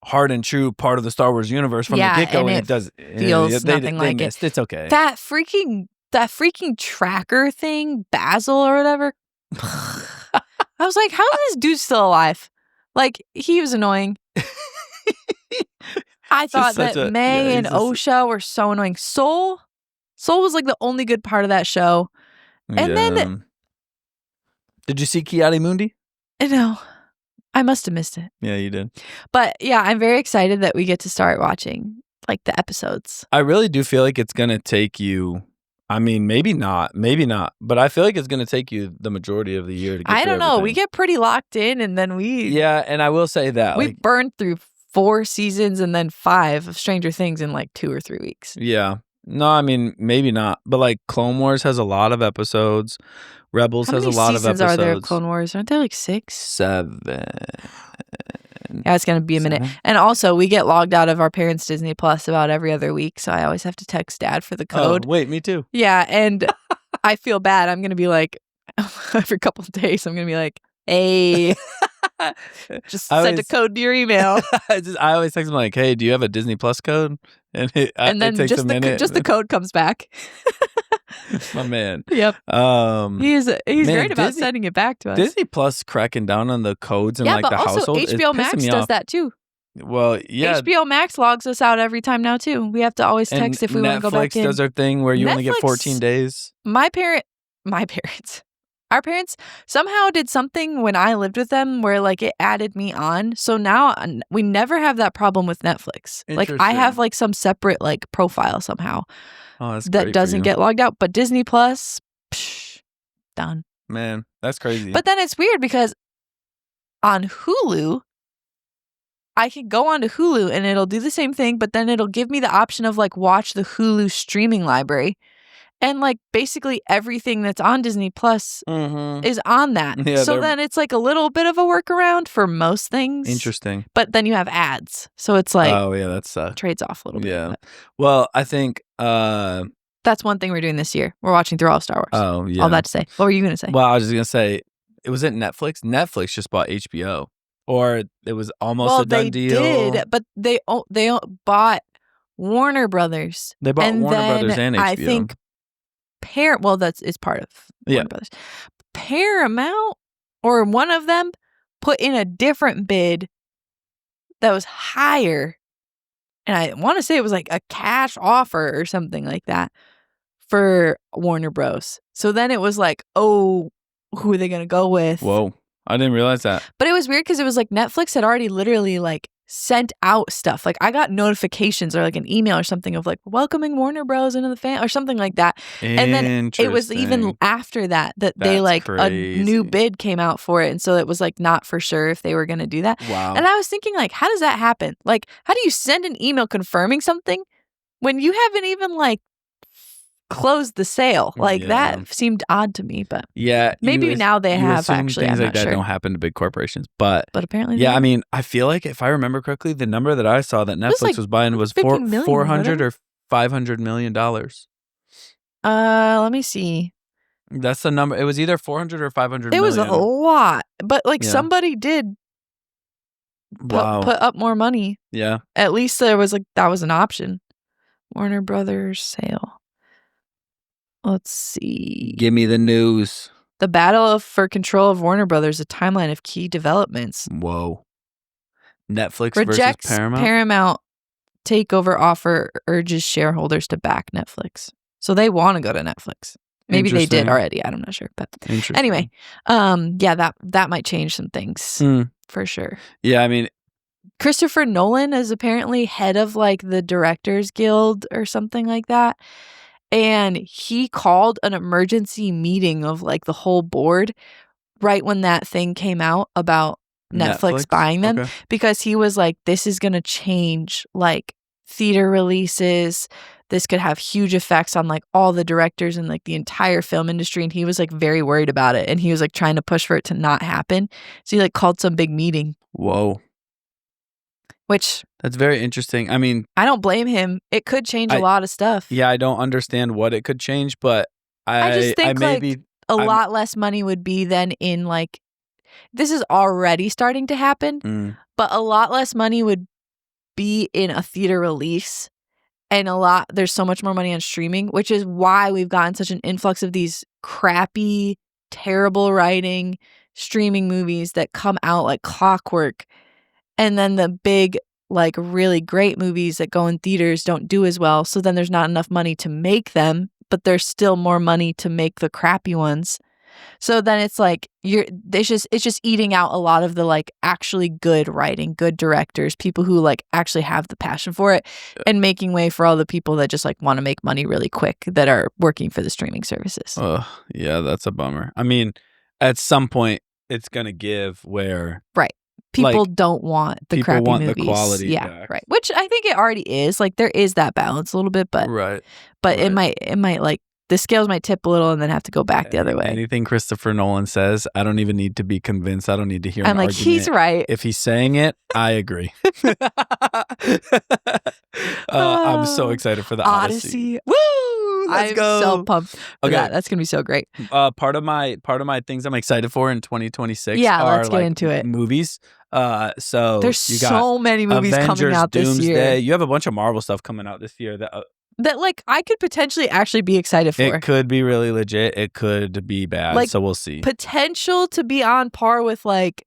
hard and true part of the Star Wars universe from the get-go, and it does feels nothing like it. It's okay. That freaking tracker thing, Basil or whatever. I was like, how is this dude still alive? Like, he was annoying. I thought that May and Osha were so annoying. Soul was like the only good part of that show. And then did you see Ki-Adi-Mundi? No. I must have missed it. Yeah, you did. But yeah, I'm very excited that we get to start watching like the episodes. I really do feel like it's going to take you, I mean, maybe not, but I feel like it's going to take you the majority of the year to get I don't know. everything. We get pretty locked in, and then Yeah, and I will say that. We burned through 4 seasons and then 5 of Stranger Things in like 2 or 3 weeks. Yeah. No, I mean, maybe not. But like Clone Wars has a lot of episodes. Rebels has a lot of episodes. How many seasons are there of Clone Wars? Aren't there like 6? 7. Yeah, it's going to be a minute. And also, we get logged out of our parents' Disney Plus about every other week, so I always have to text Dad for the code. Oh, wait, me too. Yeah, and I feel bad. I'm going to be like, every couple of days, I'm going to be like, hey, just send a code to your email. I always text him like, hey, do you have a Disney Plus code? And then it takes a minute. Just the code comes back. My man. Yep. He's great about sending it back to us. Disney Plus cracking down on the codes and like the household. Yeah, but also HBO Max does that too. Well, yeah. HBO Max logs us out every time now too. We have to always text if we want to go back in. Netflix does their thing where you only get 14 days. Our parents somehow did something when I lived with them where like it added me on. So now we never have that problem with Netflix. Like I have like some separate like profile somehow that doesn't get logged out. But Disney Plus, done. Man, that's crazy. But then it's weird because on Hulu, I can go onto Hulu and it'll do the same thing, but then it'll give me the option of like watch the Hulu streaming library. And like basically everything that's on Disney Plus is on that. Yeah, so then it's like a little bit of a workaround for most things. Interesting. But then you have ads. So it's like, oh yeah, that's trades off a little bit. Yeah. Well, I think that's one thing we're doing this year. We're watching through all of Star Wars. Oh yeah. All that to say. What were you going to say? Well, I was just going to say, was it Netflix? Netflix just bought HBO. Or it was almost a done deal. They did, but they bought Warner Brothers. They bought and Warner then Brothers and HBO. I think it's part of Warner Brothers. Paramount or one of them put in a different bid that was higher. And I want to say it was like a cash offer or something like that for Warner Bros. So then it was like, oh, who are they going to go with? Whoa. I didn't realize that. But it was weird because it was like Netflix had already literally like sent out stuff. Like I got notifications or like an email or something of like welcoming Warner Bros. Into the fan or something like that. And then it was even after that they like crazy. A new bid came out for it. And so it was like not for sure if they were going to do that. Wow. And I was thinking like, how does that happen? Like, how do you send an email confirming something when you haven't even like closed the sale? Like that seemed odd to me, but maybe now they have actually. Things I'm like that sure. Don't happen to big corporations, but apparently, I mean, I feel like if I remember correctly, the number that I saw that Netflix was buying was $400 or $500 million. Let me see. That's the number. It was either 400 or 500 million. It was a lot, but like somebody did put up more money. Yeah. At least there was like that was an option. Warner Brothers sale. Let's see. Give me the news. The battle for control of Warner Brothers, a timeline of key developments. Whoa. Netflix rejects versus Paramount? Paramount takeover offer, urges shareholders to back Netflix. So they want to go to Netflix. Maybe they did already. I'm not sure. But anyway, that might change some things for sure. Yeah, I mean, Christopher Nolan is apparently head of like the Directors Guild or something like that. And he called an emergency meeting of like the whole board right when that thing came out about Netflix buying them because he was like, this is going to change like theater releases. This could have huge effects on like all the directors and like the entire film industry. And he was like very worried about it. And he was like trying to push for it to not happen. So he like called some big meeting. Whoa. Which that's very interesting. I mean, I don't blame him. It could change a lot of stuff. Yeah, I don't understand what it could change, but I just think a lot less money would be than in like this is already starting to happen, but a lot less money would be in a theater release, and there's so much more money on streaming, which is why we've gotten such an influx of these crappy, terrible writing streaming movies that come out like clockwork. And then the big, like, really great movies that go in theaters don't do as well. So then there's not enough money to make them, but there's still more money to make the crappy ones. So then it's like it's just eating out a lot of the like actually good writing, good directors, people who like actually have the passion for it, and making way for all the people that just like want to make money really quick that are working for the streaming services. Yeah, that's a bummer. I mean, at some point it's gonna give where people like, don't want the crappy movies. The quality back. Right. Which I think it already is. Like there is that balance a little bit, but it might like the scales might tip a little and then have to go back the other way. Anything Christopher Nolan says, I don't even need to be convinced. I don't need to hear I'm like, he's right. If he's saying it, I agree. I'm so excited for the Odyssey. Woo! Let's go. So pumped for that. That's going to be so great. Part of my things I'm excited for in 2026 let's get into it. Movies. So there's so many movies coming out this year. You have a bunch of Marvel stuff coming out this year that like I could potentially actually be excited for. It could be really legit. It could be bad. Like, so we'll see. Potential to be on par with like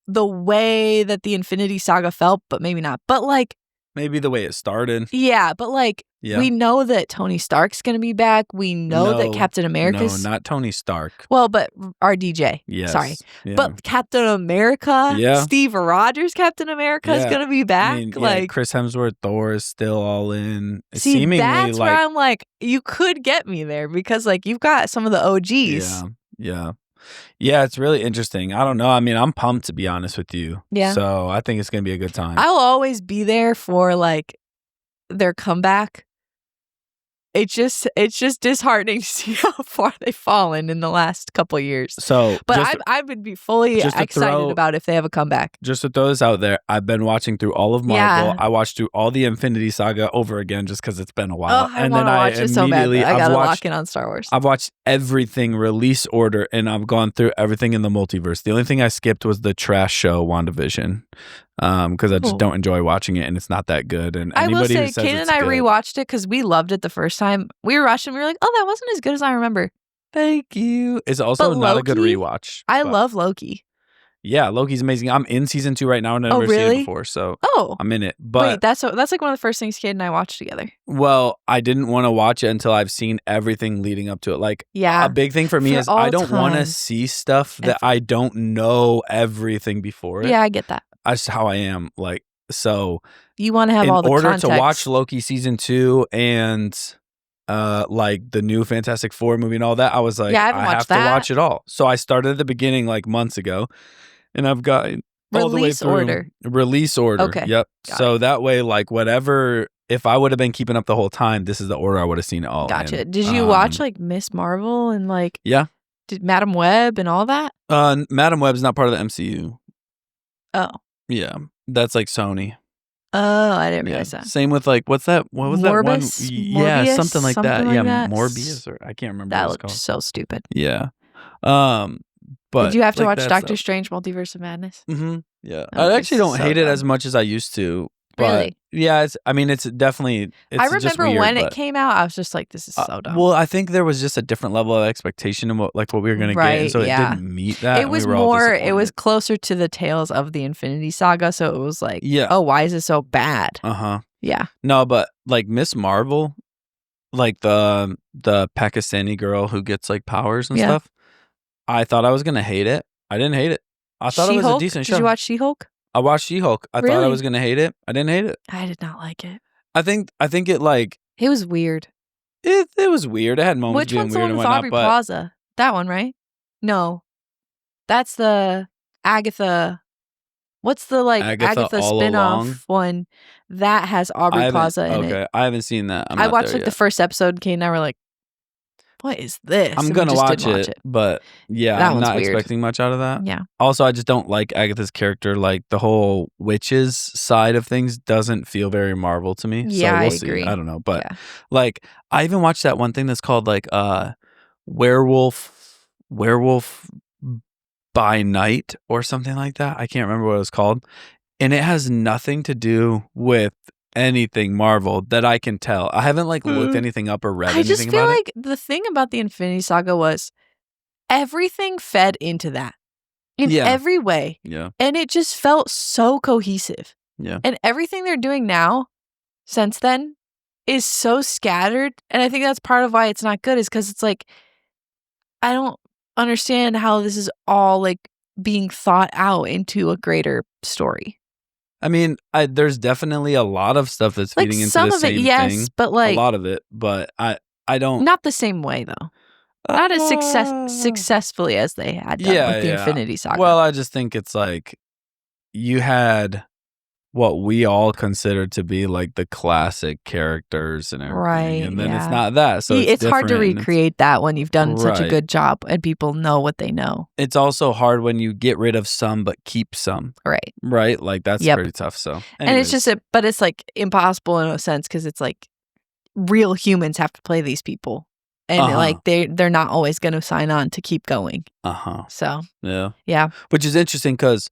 the way that the Infinity Saga felt, but maybe not. But like maybe the way it started. Yeah, but like we know that Tony Stark's going to be back. We know that Captain America's... No, not Tony Stark. Well, but RDJ. Yes. Sorry. Yeah. But Captain America, Steve Rogers Captain America is going to be back. I mean, Chris Hemsworth, Thor is still all in. See, that's where I'm like, you could get me there because like you've got some of the OGs. Yeah, it's really interesting. I don't know. I mean, I'm pumped to be honest with you. Yeah. So I think it's going to be a good time. I'll always be there for like their comeback. It's just disheartening to see how far they've fallen in the last couple of years. But I would be fully excited about if they have a comeback. Just to throw this out there, I've been watching through all of Marvel. I watched through all the Infinity Saga over again just because it's been a while. I want to watch it so bad. I gotta lock in on Star Wars. I've watched everything release order, and I've gone through everything in the multiverse. The only thing I skipped was the trash show WandaVision. because I just don't enjoy watching it, and it's not that good. And I will anybody say, who says Kaden and I rewatched it because we loved it the first time. We were watching, we were like, oh, that wasn't as good as I remember. Thank you. It's also not a good rewatch. I love Loki. Yeah, Loki's amazing. I'm in season 2 right now, and I've never seen it before, so I'm in it. But wait, that's like one of the first things Kaden and I watched together. Well, I didn't want to watch it until I've seen everything leading up to it. Like, a big thing for me is I don't want to see stuff that I don't know everything before it. Yeah, I get that. That's how I am. Like, so you want to have all the context. In order to watch Loki season 2 and like the new Fantastic Four movie and all that, I was like, I have to watch it all. So I started at the beginning like months ago, and I've got all the way through. Release order. Okay. Yep. So that way, like, whatever, if I would have been keeping up the whole time, this is the order I would have seen it all. Gotcha. In. Did you watch like Miss Marvel and like did Madam Web and all that? Madam Web's not part of the MCU. Oh. Yeah. That's like Sony. Oh, I didn't realize that. Same with like, what was Morbus? that one? Morbius? Yeah, something like that. Like yeah, that? Morbius, or I can't remember that what it's looked called. so stupid. Yeah. But did you have to watch Doctor Strange Multiverse of Madness? Mm-hmm. Yeah. I actually don't hate it as much as I used to. But really? Yeah, it's definitely. I remember when it came out, I was just like, "This is so dumb." Well, I think there was just a different level of expectation of what we were going to get, and so it didn't meet that. It was it was closer to the Tales of the Infinity Saga, so it was like, oh, why is it so bad? Yeah. No, but like Miss Marvel, like the Pakistani girl who gets like powers and stuff. I thought I was gonna hate it. I didn't hate it. I thought it was a decent show. Did you watch She-Hulk? I watched She-Hulk. I thought I was gonna hate it. I didn't hate it. I did not like it. I think it like it was weird. It was weird. It had moments being weird and whatnot. Aubrey Plaza? That one, right? No, that's the Agatha. What's the like Agatha spinoff one that has Aubrey Plaza in it? Okay, I haven't seen that. I watched like the first episode. Kate and I were like, what is this? I'm gonna watch it, but yeah, I'm not expecting much out of that. Yeah. Also, I just don't like Agatha's character. Like the whole witches side of things doesn't feel very Marvel to me. Yeah, so we'll see. agree. I don't know, but like I even watched that one thing that's called like werewolf by night or something like that. I can't remember what it was called, and it has nothing to do with anything Marvel that I can tell. I haven't like looked anything up or read anything about it. I just feel like the thing about the Infinity Saga was everything fed into that in every way. Yeah. And it just felt so cohesive. Yeah. And everything they're doing now since then is so scattered. And I think that's part of why it's not good is because it's like, I don't understand how this is all like being thought out into a greater story. I mean, there's definitely a lot of stuff that's feeding into the same thing. But like a lot of it, but I don't. Not the same way though. Not as successfully as they had done with the Infinity Saga. Well, I just think it's like you had what we all consider to be like the classic characters and everything, right? And then it's not that, so it's hard to recreate that when you've done such a good job and people know what they know. It's also hard when you get rid of some but keep some, right? Like that's pretty tough. So, and it's just but it's like impossible in a sense because it's like real humans have to play these people, and like they're not always going to sign on to keep going. So yeah, which is interesting because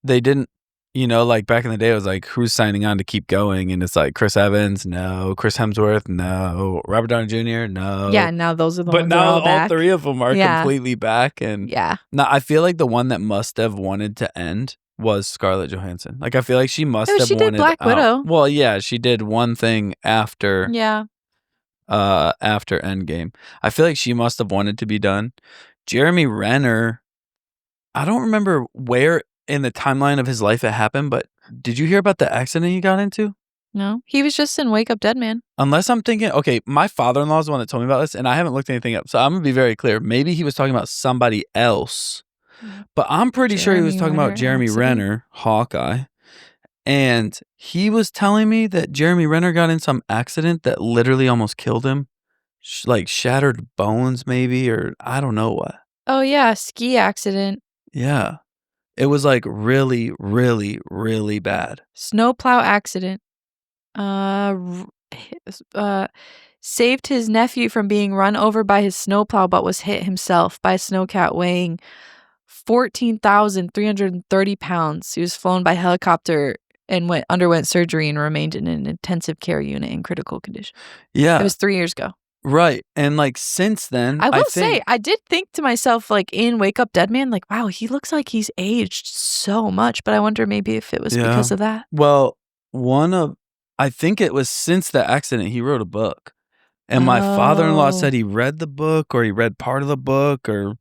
they didn't. You know, like back in the day, it was like, who's signing on to keep going? And it's like Chris Evans, no. Chris Hemsworth, no. Robert Downey Jr., no. Yeah, now those are the ones that are all back. Three of them are completely back. And now I feel like the one that must have wanted to end was Scarlett Johansson. Like I feel like she must have she wanted did Black Widow. Well, yeah, she did one thing after after Endgame. I feel like she must have wanted to be done. Jeremy Renner, I don't remember where in the timeline of his life it happened, but did you hear about the accident he got into? No, he was just in Wake Up Dead Man. Unless I'm thinking, okay, my father-in-law is the one that told me about this, and I haven't looked anything up, so I'm gonna be very clear. Maybe he was talking about somebody else, but I'm pretty sure he was talking about Jeremy Renner, Hawkeye, and he was telling me that Jeremy Renner got in some accident that literally almost killed him, like shattered bones, maybe, or I don't know what. Oh yeah, ski accident. Yeah. It was like really, really, really bad. Snowplow accident. Saved his nephew from being run over by his snowplow, but was hit himself by a snowcat weighing 14,330 pounds. He was flown by helicopter and underwent surgery and remained in an intensive care unit in critical condition. Yeah. It was 3 years ago. Right. And like since then, I will say, I did think to myself, like in Wake Up Dead Man, like, wow, he looks like he's aged so much. But I wonder maybe if it was because of that. Well, I think it was since the accident, he wrote a book. And my father-in-law said he read the book, or he read part of the book, or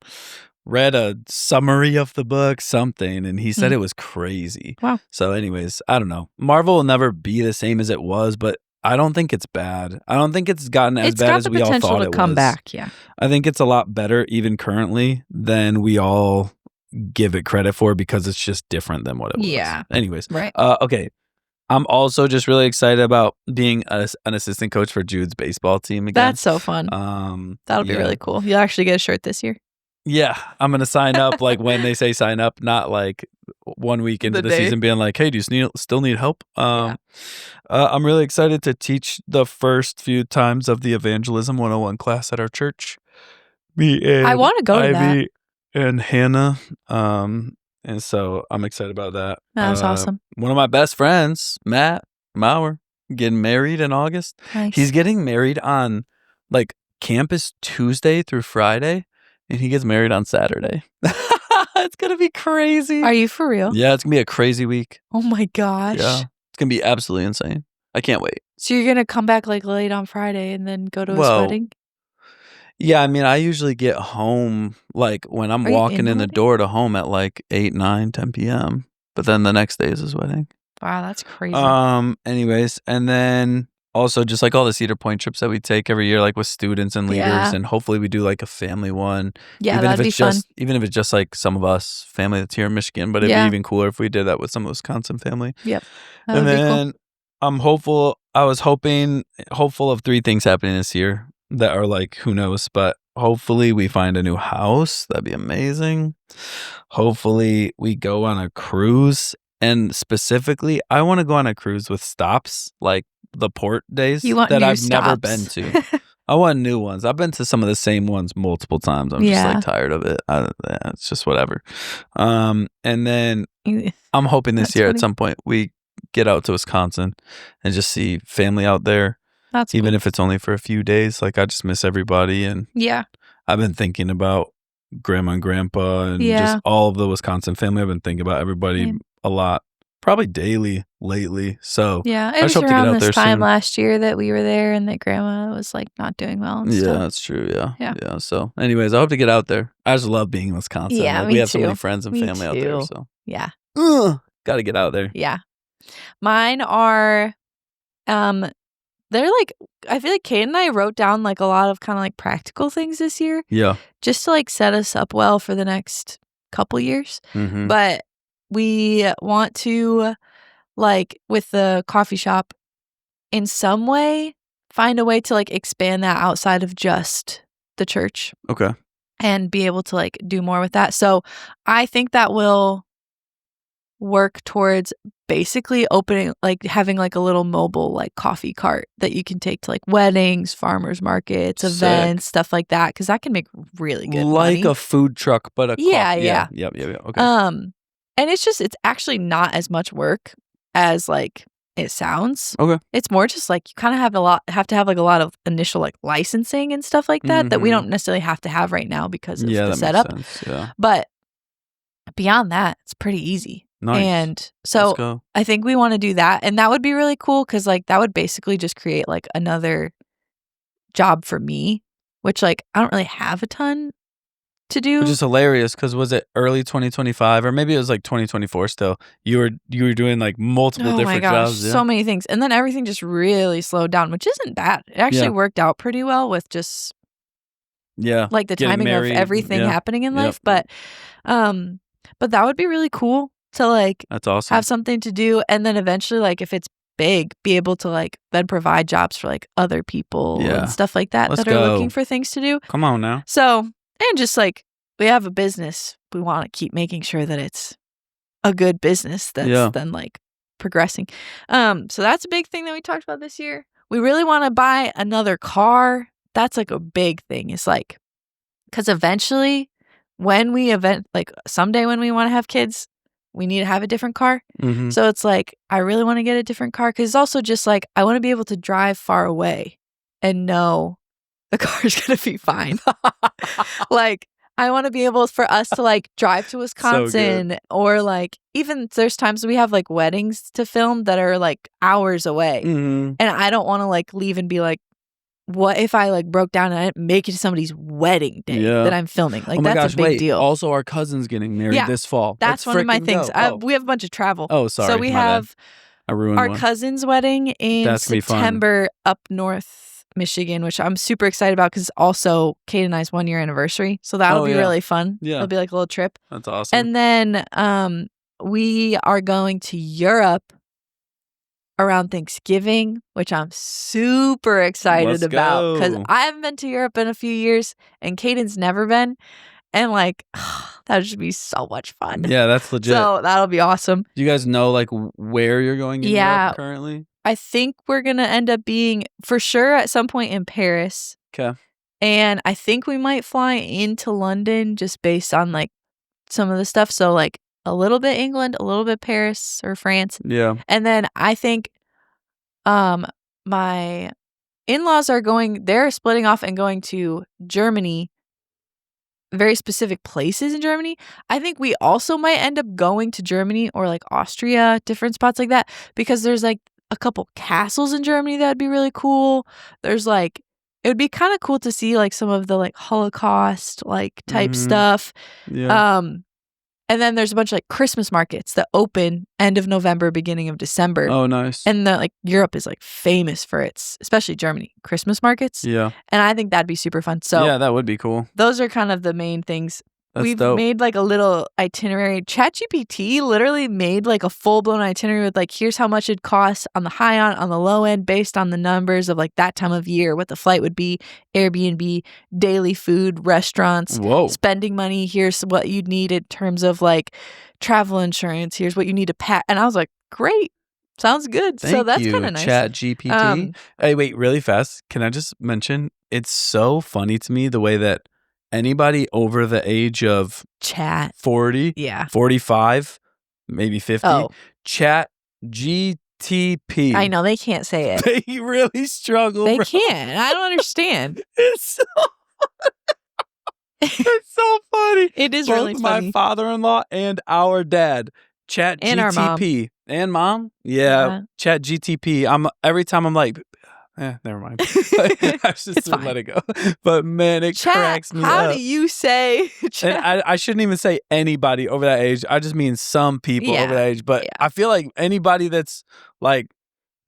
read a summary of the book, something. And he said it was crazy. Wow. So anyways, I don't know. Marvel will never be the same as it was, but I don't think it's bad. I don't think it's gotten as bad as we all thought it was. It's got the potential to come back, yeah. I think it's a lot better, even currently, than we all give it credit for, because it's just different than what it was. Yeah. Anyways. Right. Okay. I'm also just really excited about being an assistant coach for Jude's baseball team again. That's so fun. That'll be really cool. You'll actually get a shirt this year. Yeah, I'm going to sign up like when they say sign up, not like 1 week into the season being like, hey, do you still need help? I'm really excited to teach the first few times of the Evangelism 101 class at our church. I want to go to that. And Hannah. And so I'm excited about that. That's awesome. One of my best friends, Matt Maurer, getting married in August. Nice. He's getting married on like campus Tuesday through Friday, and he gets married on Saturday. It's going to be crazy. Are you for real? Yeah, it's going to be a crazy week. Oh my gosh. Yeah, it's going to be absolutely insane. I can't wait. So you're going to come back like late on Friday and then go to his wedding? Yeah, I mean, I usually get home, like, when I'm walking in the door to home at, like, 8, 9, 10 p.m. But then the next day is his wedding. Wow, that's crazy. Anyways, and then also just, like, all the Cedar Point trips that we take every year, like, with students and leaders. And hopefully we do, like, a family one. Yeah, that'd be fun. Even if it's just, like, some of us, family that's here in Michigan. But it'd be even cooler if we did that with some Wisconsin family. Yep. And then I'm hopeful. I was hopeful of 3 things happening this year. That are like, who knows, but hopefully we find a new house. That'd be amazing. Hopefully we go on a cruise. And specifically, I want to go on a cruise with stops, like the port days that I've never been to. I want new ones. I've been to some of the same ones multiple times. I'm just like tired of it. It's just whatever. And then I'm hoping this year at some point we get out to Wisconsin and just see family out there. Even if it's only for a few days, like I just miss everybody. And I've been thinking about grandma and grandpa and just all of the Wisconsin family. I've been thinking about everybody a lot, probably daily lately. So it was around this time last year that we were there and that grandma was like not doing well and stuff. That's true. Yeah. So anyways, I hope to get out there. I just love being in Wisconsin. Yeah, like, we have so many friends and family out there. So got to get out there. Yeah. Mine are they're like, I feel like Kate and I wrote down like a lot of kind of like practical things this year. Yeah. Just to like set us up well for the next couple years. But we want to, like with the coffee shop, in some way, find a way to like expand that outside of just the church. Okay. And be able to like do more with that. So I think that will work towards basically opening, like having like a little mobile like coffee cart that you can take to like weddings, farmers markets, events, stuff like that, because that can make really good money. Like a food truck, but a yeah. Okay. And it's actually not as much work as like it sounds. Okay. It's more just like you kind of have to have like a lot of initial like licensing and stuff like that we don't necessarily have to have right now because of the setup. Makes sense. Yeah. But beyond that, it's pretty easy. Nice. And so I think we want to do that. And that would be really cool because like that would basically just create like another job for me, which like I don't really have a ton to do. Which is hilarious because was it early 2025 or maybe it was like 2024 still? You were doing like multiple different jobs. So many things. And then everything just really slowed down, which isn't bad. It actually worked out pretty well with just like the timing of everything happening in life. But that would be really cool. To like that's awesome. Have something to do, and then eventually like if it's big, be able to like then provide jobs for like other people and stuff like that that are looking for things to do. Come on now. So, and just like we have a business, we want to keep making sure that it's a good business that's then like progressing. So that's a big thing that we talked about this year. We really want to buy another car. That's like a big thing. It's like because eventually when we like someday when we want to have kids, we need to have a different car. Mm-hmm. So it's like, I really want to get a different car because it's also just like, I want to be able to drive far away and know the car's going to be fine. Like, I want to be able for us to like drive to Wisconsin or like even there's times we have like weddings to film that are like hours away. Mm-hmm. And I don't want to like leave and be like, what if I like broke down and I didn't make it to somebody's wedding day that I'm filming? Like, that's a big deal. Also, our cousin's getting married this fall. That's one of my things. We have a bunch of travel. Oh, sorry. So we have our one. cousin's wedding in September up north Michigan, which I'm super excited about because it's also Kate and I's 1 year anniversary. So that'll be really fun. Yeah. It'll be like a little trip. That's awesome. And then we are going to Europe around Thanksgiving, which I'm super excited about because I haven't been to Europe in a few years and Caden's never been. And like, that would just be so much fun. Yeah, that's legit. So that'll be awesome. Do you guys know like where you're going in Europe currently? I think we're going to end up being for sure at some point in Paris. Okay. And I think we might fly into London just based on like some of the stuff. So like a little bit England, a little bit Paris or France. Yeah. And then I think my in-laws they're splitting off and going to Germany, very specific places in Germany. I think we also might end up going to Germany or like Austria, different spots like that, because there's like a couple castles in Germany that would be really cool. There's like, it would be kind of cool to see like some of the like Holocaust like type stuff. Yeah. And then there's a bunch of like Christmas markets that open end of November, beginning of December. Oh, nice. And like Europe is like famous for its, especially Germany, Christmas markets. Yeah. And I think that'd be super fun. So yeah, that would be cool. Those are kind of the main things. We've dope. made like a little itinerary. ChatGPT literally made like a full-blown itinerary with like, here's how much it costs on the high on the low end based on the numbers of like that time of year, what the flight would be, Airbnb, daily food, restaurants, spending money. Here's what you'd need in terms of like travel insurance. Here's what you need to pack. And I was like, great. Sounds good. Thank so that's you, kind of nice. ChatGPT. Hey, wait, really fast. Can I just mention, it's so funny to me the way that anybody over the age of 40, 45, maybe 50, Chat GTP. I know, they can't say it. They really struggle. They can't. I don't understand. It's so funny. It is Both really funny. My father-in-law and our dad. Chat and GTP. Our mom. And mom? Yeah. Chat GTP. Every time I'm like, never mind. I should just let it go. But man, it cracks me up. How do you say chat? And I shouldn't even say anybody over that age. I just mean some people over that age. But I feel like anybody that's like,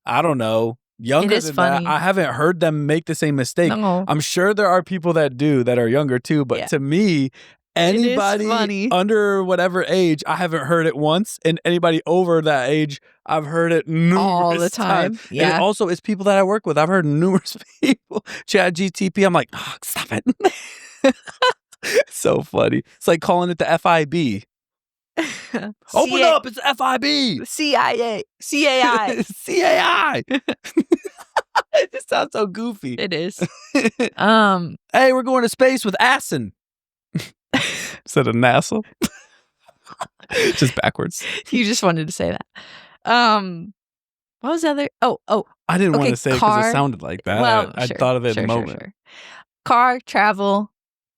I don't know, younger than that, I haven't heard them make the same mistake. No. I'm sure there are people that do that are younger too. But to me, anybody under whatever age, I haven't heard it once. And anybody over that age, I've heard it numerous all the time. times. Yeah. And also, it's people that I work with. I've heard numerous people chat GTP. I'm like, oh, stop it. So funny. It's like calling it the FIB. Open up. It's FIB. CIA. CAI. CAI. It just sounds so goofy. It is. Hey, we're going to space with Asin. Instead of NASA. Just backwards. You just wanted to say that. What was the other? Oh. I didn't want to say it because it sounded like that. Well, I thought of it in the moment. Sure. Car, travel.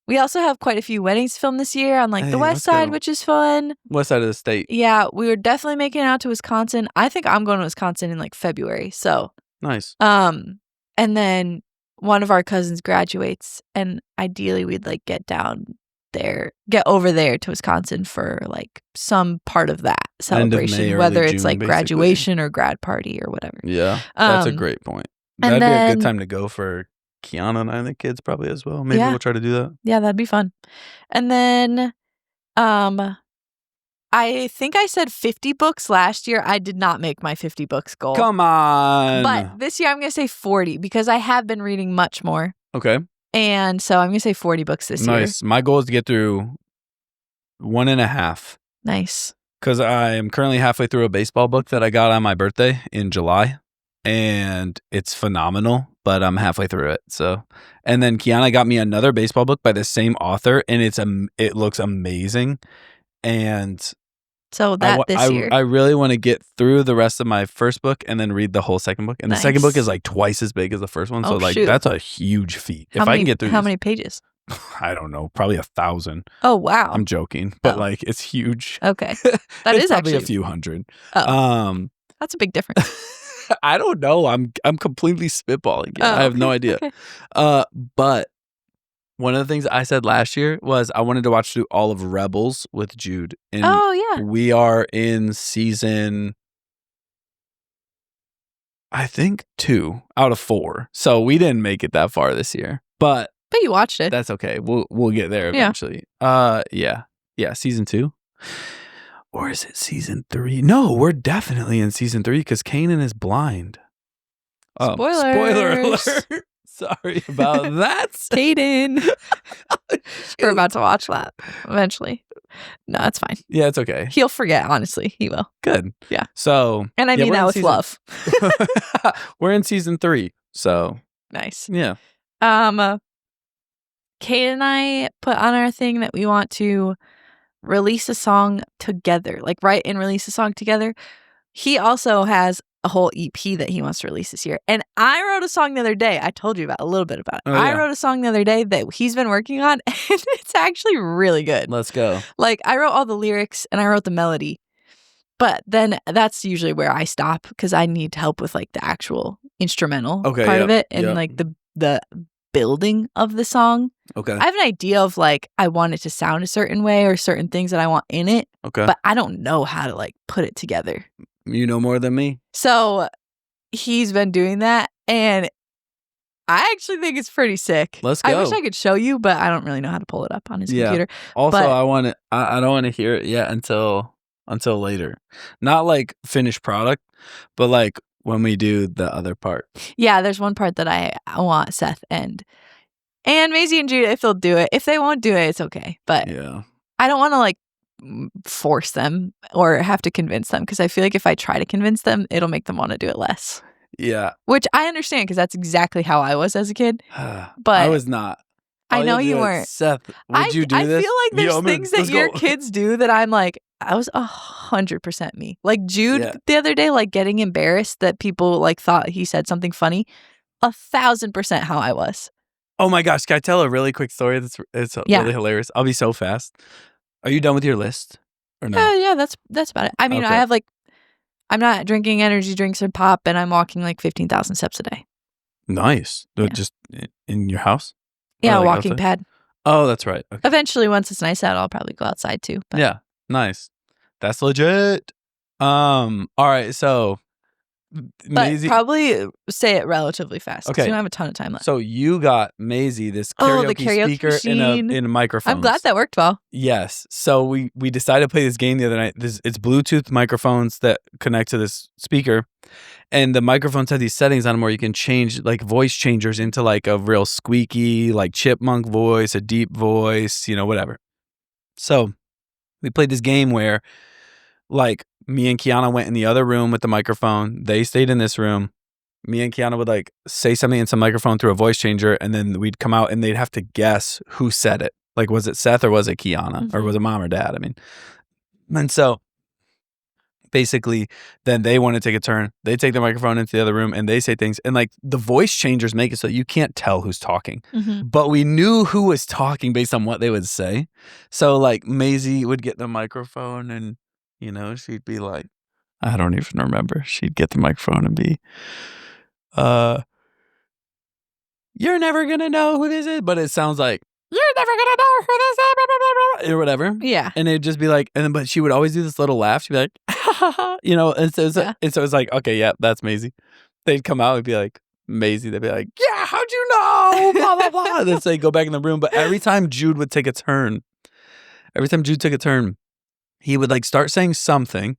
We also have quite a few weddings filmed this year on like the west side, which is fun. West side of the state. Yeah, we were definitely making it out to Wisconsin. I think I'm going to Wisconsin in like February. So nice. And then one of our cousins graduates, and ideally we'd like get over there to Wisconsin for like some part of that celebration, whether it's like graduation or grad party or whatever. Yeah, that's a great point. That'd be a good time to go for Kiana and I and the kids probably as well. Maybe we'll try to do that. Yeah, that'd be fun. And then I think I said 50 books last year. I did not make my 50 books goal. Come on. But this year I'm going to say 40 because I have been reading much more. Okay. And so I'm going to say 40 books this year. Nice. My goal is to get through 1.5. Nice. Because I am currently halfway through a baseball book that I got on my birthday in July. And it's phenomenal. but I'm halfway through it. So, and then Kiana got me another baseball book by the same author, and it looks amazing. And so this year, I really want to get through the rest of my first book and then read the whole second book. And the second book is like twice as big as the first one, so like that's a huge feat. If I can get through, how many pages? I don't know, probably 1,000. Oh wow! I'm joking, but like it's huge. Okay, that is probably actually a few hundred. Oh, that's a big difference. I don't know. I'm completely spitballing. I have no idea. Okay. But one of the things I said last year was I wanted to watch through all of Rebels with Jude. And we are in season, I think 2 out of 4. So we didn't make it that far this year. But you watched it. That's okay. We'll get there eventually. Yeah, season 2. Or is it season 3? No, we're definitely in season 3 because Kanan is blind. Oh, spoiler alert. Sorry about that. Kaden. We're about to watch that eventually. No, it's fine. Yeah, it's okay. He'll forget, honestly. He will. Good. Yeah. So, and I mean that with love. We're in season 3. So, nice. Yeah. Kate and I put on our thing that we want to release a song together, like write and release a song together. He also has a whole EP that he wants to release this year. And I wrote a song the other day. I told you a little bit about it. Oh, I wrote a song the other day that he's been working on, and it's actually really good. Let's go. Like, I wrote all the lyrics and I wrote the melody. But then that's usually where I stop because I need help with like the actual instrumental part of it and like the building of the song. Okay. I have an idea of like I want it to sound a certain way or certain things that I want in it. Okay. But I don't know how to like put it together. You know more than me. So he's been doing that, and I actually think it's pretty sick. Let's go. I wish I could show you, but I don't really know how to pull it up on his computer. Also, I don't want to hear it yet until later. Not like finished product, but like when we do the other part. Yeah, there's one part that I want Seth and Maisie and Jude, if they'll do it. If they won't do it, it's okay. But I don't want to like force them or have to convince them because I feel like if I try to convince them, it'll make them want to do it less. Yeah. Which I understand because that's exactly how I was as a kid. But I was not. I know you weren't. Seth, would you do this? I feel like there's things that your kids do that I'm like, I was 100% me. Like Jude the other day, like getting embarrassed that people like thought he said something funny. 1,000% how I was. Oh my gosh. Can I tell a really quick story? It's really hilarious. I'll be so fast. Are you done with your list or no? Yeah, that's about it. I mean, I have like, I'm not drinking energy drinks or pop, and I'm walking like 15,000 steps a day. Nice. Just in your house? Yeah, like walking pad. Oh, that's right. Okay. Eventually, once it's nice out, I'll probably go outside too. But. Yeah, nice. That's legit. All right, so Maisie, but probably say it relatively fast. Okay, you don't have a ton of time left. So you got Maisie this karaoke speaker in a microphone. I'm glad that worked well. Yes. So we decided to play this game the other night. It's Bluetooth microphones that connect to this speaker, and the microphones have these settings on them where you can change like voice changers into like a real squeaky, like chipmunk voice, a deep voice, whatever. So we played this game where like me and Kiana went in the other room with the microphone. They stayed in this room. Me and Kiana would like say something into the microphone through a voice changer, and then we'd come out and they'd have to guess who said it. Like, was it Seth or was it Kiana or was it mom or dad? I mean, and so basically then they want to take a turn. They take the microphone into the other room and they say things, and like the voice changers make it so you can't tell who's talking. But we knew who was talking based on what they would say. So like Maisie would get the microphone and she'd be like, I don't even remember. She'd get the microphone and be, you're never going to know who this is. But it sounds like, you're never going to know who this is, blah, blah, blah, blah, or whatever. Yeah. And it'd just be like, but she would always do this little laugh. She'd be like, and so it's like, okay, yeah, that's Maisie. They'd come out and be like, Maisie. They'd be like, yeah, how'd you know? Blah, blah, blah. And then say, go back in the room. But every time Jude took a turn, he would like start saying something.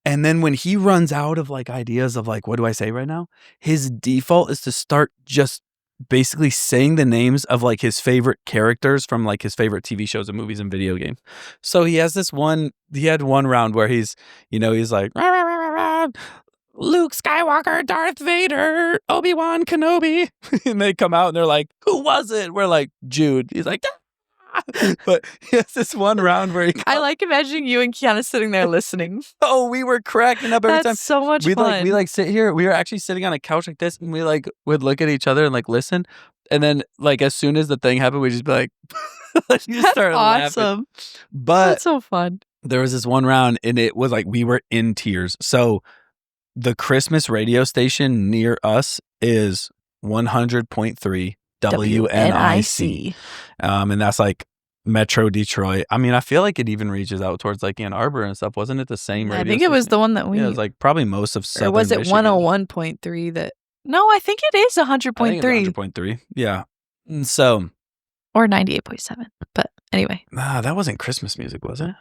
And then when he runs out of like ideas of like, what do I say right now? His default is to start just basically saying the names of like his favorite characters from like his favorite TV shows and movies and video games. So he had one round where he's like, rah, rah, rah, rah, rah, Luke Skywalker, Darth Vader, Obi-Wan Kenobi. And they come out and they're like, who was it? We're like, Jude. He's like, but he has this one round where I like imagining you and Kiana sitting there listening. Oh, we were cracking up every time. That's so much fun. We like sit here. We were actually sitting on a couch like this, and we like would look at each other and like listen. And then like as soon as the thing happened, we just be like, just start awesome. laughing. But that's so fun. There was this one round, and it was like we were in tears. So the Christmas radio station near us is 100.3 WNIC. And that's like Metro Detroit. I mean, I feel like it even reaches out towards like Ann Arbor and stuff. Wasn't it the same radio I think station? it was the one that we... Yeah, it was like probably most of Southern Or was it Michigan. 101.3 that... No, I think it is 100.3. 100.3. Yeah. And so... Or 98.7. But anyway. That wasn't Christmas music, was it?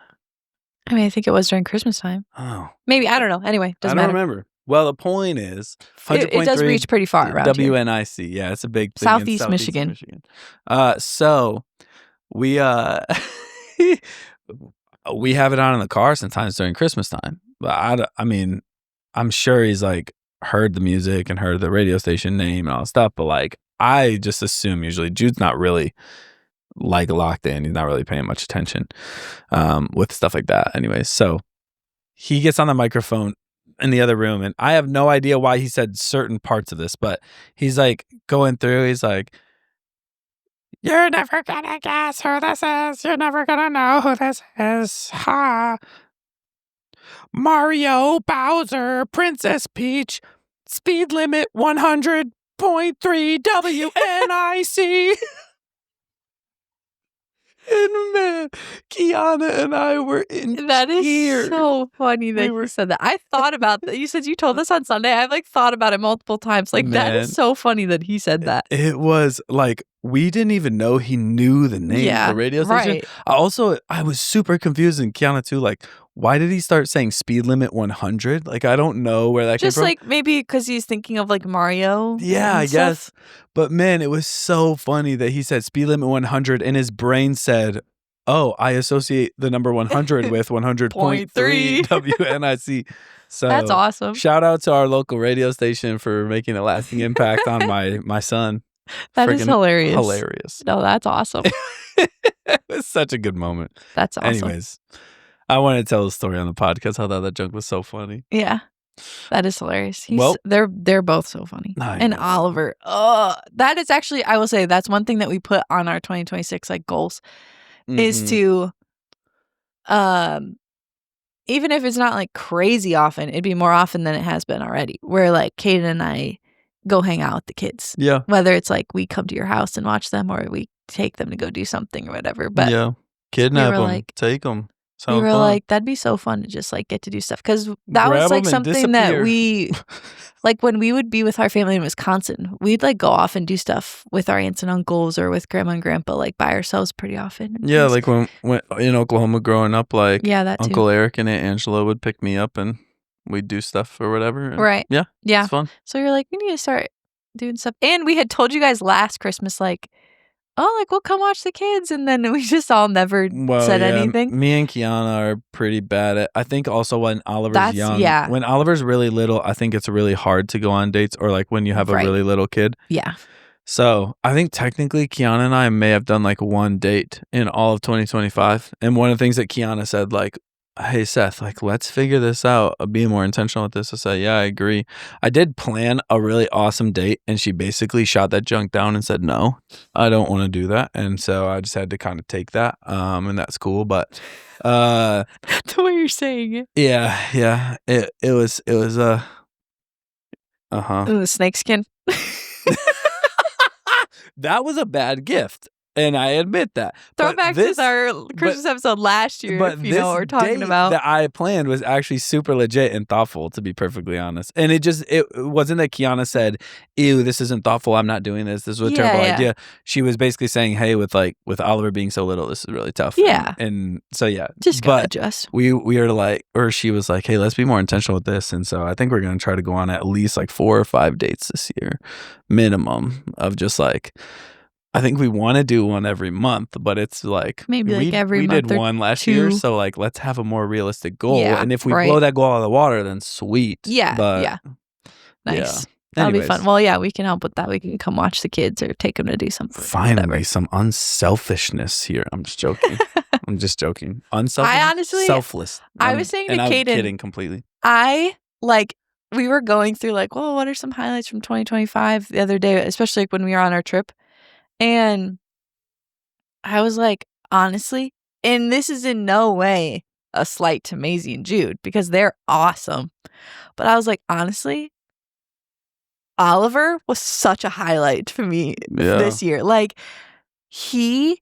I mean, I think it was during Christmas time. Oh. Maybe. I don't know. Anyway, doesn't matter. I don't remember. Well, the point is, 100.3 it does reach pretty far around WNIC. Here. Yeah, it's a big thing Southeast in Michigan. So we we have it on in the car sometimes during Christmas time. But I mean, I'm sure he's like heard the music and heard the radio station name and all that stuff. But like, I just assume usually Jude's not really like locked in. He's not really paying much attention with stuff like that. Anyways, so he gets on the microphone in the other room, and I have no idea why he said certain parts of this, but he's like going through, he's like, you're never gonna guess who this is. You're never gonna know who this is. Ha. Mario, Bowser, Princess Peach, speed limit 100.3 WNIC. And man, Kiana and I were in tears. That is so funny that you said that. I thought about that. You said you told us on Sunday. I've like thought about it multiple times. Like, that is so funny that he said that. It was like, we didn't even know he knew the name of the radio station. Right. I was super confused, and Kiana too. Like, why did he start saying speed limit 100? Like, I don't know where that came from. Just like maybe because he's thinking of like Mario. Yeah, I guess. But man, it was so funny that he said speed limit 100, and his brain said, oh, I associate the number 100 with 100.3 WNIC. So that's awesome. Shout out to our local radio station for making a lasting impact on my son. That is hilarious. Hilarious. No, that's awesome. It was such a good moment. That's awesome. Anyways, I want to tell the story on the podcast. I thought that joke was so funny. Yeah, that is hilarious. They're both so funny. And Oliver, that is actually, I will say, that's one thing that we put on our 2026 like goals is to, even if it's not like crazy often, it'd be more often than it has been already. Where like Kaden and I go hang out with the kids. Yeah. Whether it's like we come to your house and watch them, or we take them to go do something or whatever. But yeah, kidnap them, take them. We were like, that'd be so fun to just like get to do stuff, because that was like something that we like when we would be with our family in Wisconsin, we'd like go off and do stuff with our aunts and uncles or with grandma and grandpa, like by ourselves pretty often. Yeah, like when in Oklahoma growing up, like that Uncle too. Eric and Aunt Angela would pick me up and we'd do stuff or whatever. And right. Yeah. It's fun. So you're like, we need to start doing stuff. And we had told you guys last Christmas, like, oh, like we'll come watch the kids, and then we just all never said anything. Me and Kiana are pretty bad at. I think also when Oliver's young, when Oliver's really little, I think it's really hard to go on dates, or like when you have a really little kid. Yeah. So I think technically Kiana and I may have done like one date in all of 2025, and one of the things that Kiana said, like, hey Seth, like let's figure this out, be more intentional with this. I said, yeah, I agree. I did plan a really awesome date, and she basically shot that junk down and said, no, I don't want to do that. And so I just had to kind of take that, and that's cool. But the way you're saying it, yeah, it was the snakeskin. That was a bad gift. And I admit that. Throwback to our Christmas episode last year, if you know what we're talking about. That I planned was actually super legit and thoughtful, to be perfectly honest. And it wasn't that Kiana said, ew, this isn't thoughtful, I'm not doing this, this was a terrible idea. She was basically saying, hey, with Oliver being so little, this is really tough. Yeah. And so, yeah. Just gotta adjust. We are like, or she was like, hey, let's be more intentional with this. And so I think we're going to try to go on at least like 4 or 5 dates this year, minimum, of just like, I think we want to do one every month, but it's like maybe like every we month did one last year, so like let's have a more realistic goal. Yeah, and if we blow that goal out of the water, then sweet. Yeah, but, yeah. Nice. Yeah. That'll be fun. Well, yeah, we can help with that. We can come watch the kids or take them to do something. Finally, some unselfishness here. I'm just joking. I'm just joking. Unselfish. I honestly, selfless. I was saying to I was Kaden, kidding completely. We were going through like, well, what are some highlights from 2025 the other day, especially like when we were on our trip. And I was like, honestly, and this is in no way a slight to Maisie and Jude because they're awesome. But I was like, honestly, Oliver was such a highlight for me this year. Like, he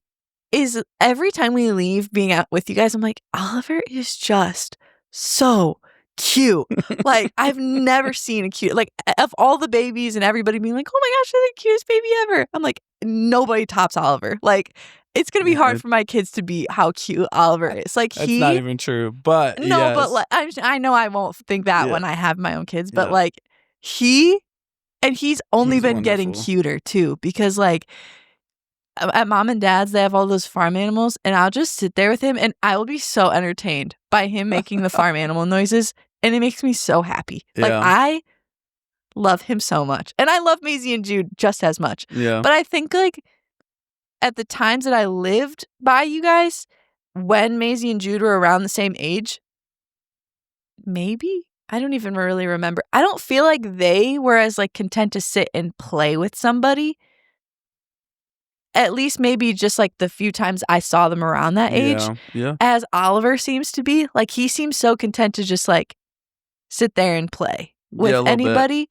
is, every time we leave being out with you guys, I'm like, Oliver is just so cute. Like, I've never seen a cute, like, of all the babies and everybody being like, oh my gosh, they're the cutest baby ever. I'm like, nobody tops Oliver. Like, it's going to be hard for my kids to beat how cute Oliver is. Like, That's not even true, but no, yes. but like, I know I won't think that when I have my own kids, but like, he's only been getting cuter too, because like at mom and dad's, they have all those farm animals, and I'll just sit there with him and I will be so entertained by him making the farm animal noises, and it makes me so happy. Like, I love him so much, and I love Maisie and Jude just as much. But I think like at the times that I lived by you guys, when Maisie and Jude were around the same age, maybe, I don't even really remember. I don't feel like they were as like content to sit and play with somebody. At least maybe just like the few times I saw them around that age. As Oliver seems to be. Like, he seems so content to just like sit there and play with anybody.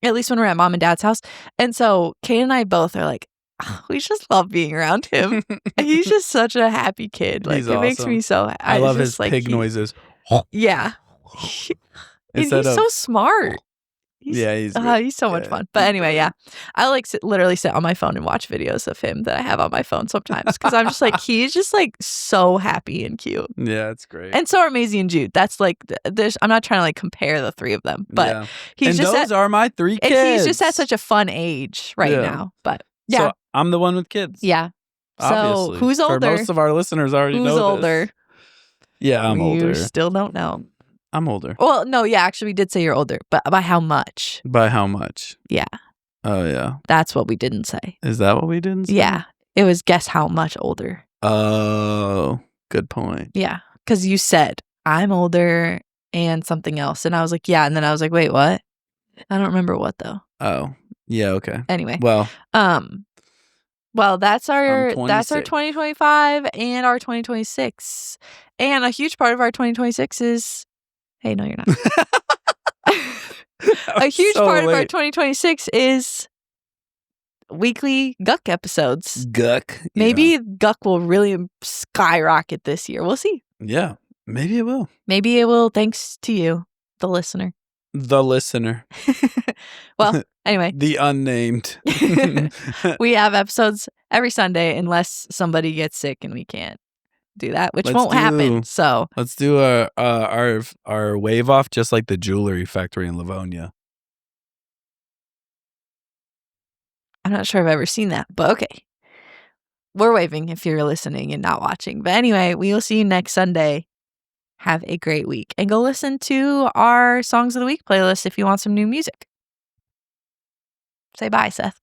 At least when we're at mom and dad's house. And so Kate and I both are like, oh, we just love being around him. He's just such a happy kid. Like, it makes me so happy. I love his pig noises. Yeah. And he's so smart. He's so much fun. But anyway, I like literally sit on my phone and watch videos of him that I have on my phone sometimes, because I'm just like, he's just like so happy and cute. Yeah, it's great. And so are Maisie and Jude. That's like, I'm not trying to like compare the three of them, but those are my three kids. And he's just at such a fun age right now. But so I'm the one with kids. Yeah. Obviously. So who's older? For most of our listeners already know this. Who's older? Yeah, I'm older. You still don't know. I'm older. Well, no, actually, we did say you're older, but by how much? By how much? Yeah. Oh, yeah. That's what we didn't say. Is that what we didn't say? Yeah. It was guess how much older. Oh, good point. Yeah. Because you said, I'm older and something else. And I was like, yeah. And then I was like, wait, what? I don't remember what, though. Oh, yeah, okay. Anyway. Well, that's our 2025 and our 2026. And a huge part of our 2026 is, hey, no, you're not. A huge part of our 2026 is weekly Guck episodes. Guck. Maybe Guck will really skyrocket this year. We'll see. Yeah, maybe it will. Maybe it will, thanks to you, the listener. The listener. Well, anyway. The unnamed. We have episodes every Sunday unless somebody gets sick and we can't do that, which won't happen. So let's do our wave off just like the jewelry factory in Livonia. I'm not sure I've ever seen that, but okay. We're waving if you're listening and not watching. But anyway, we will see you next Sunday. Have a great week. And go listen to our Songs of the Week playlist if you want some new music. Say bye, Seth.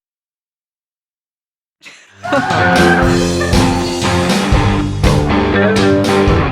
Thank you.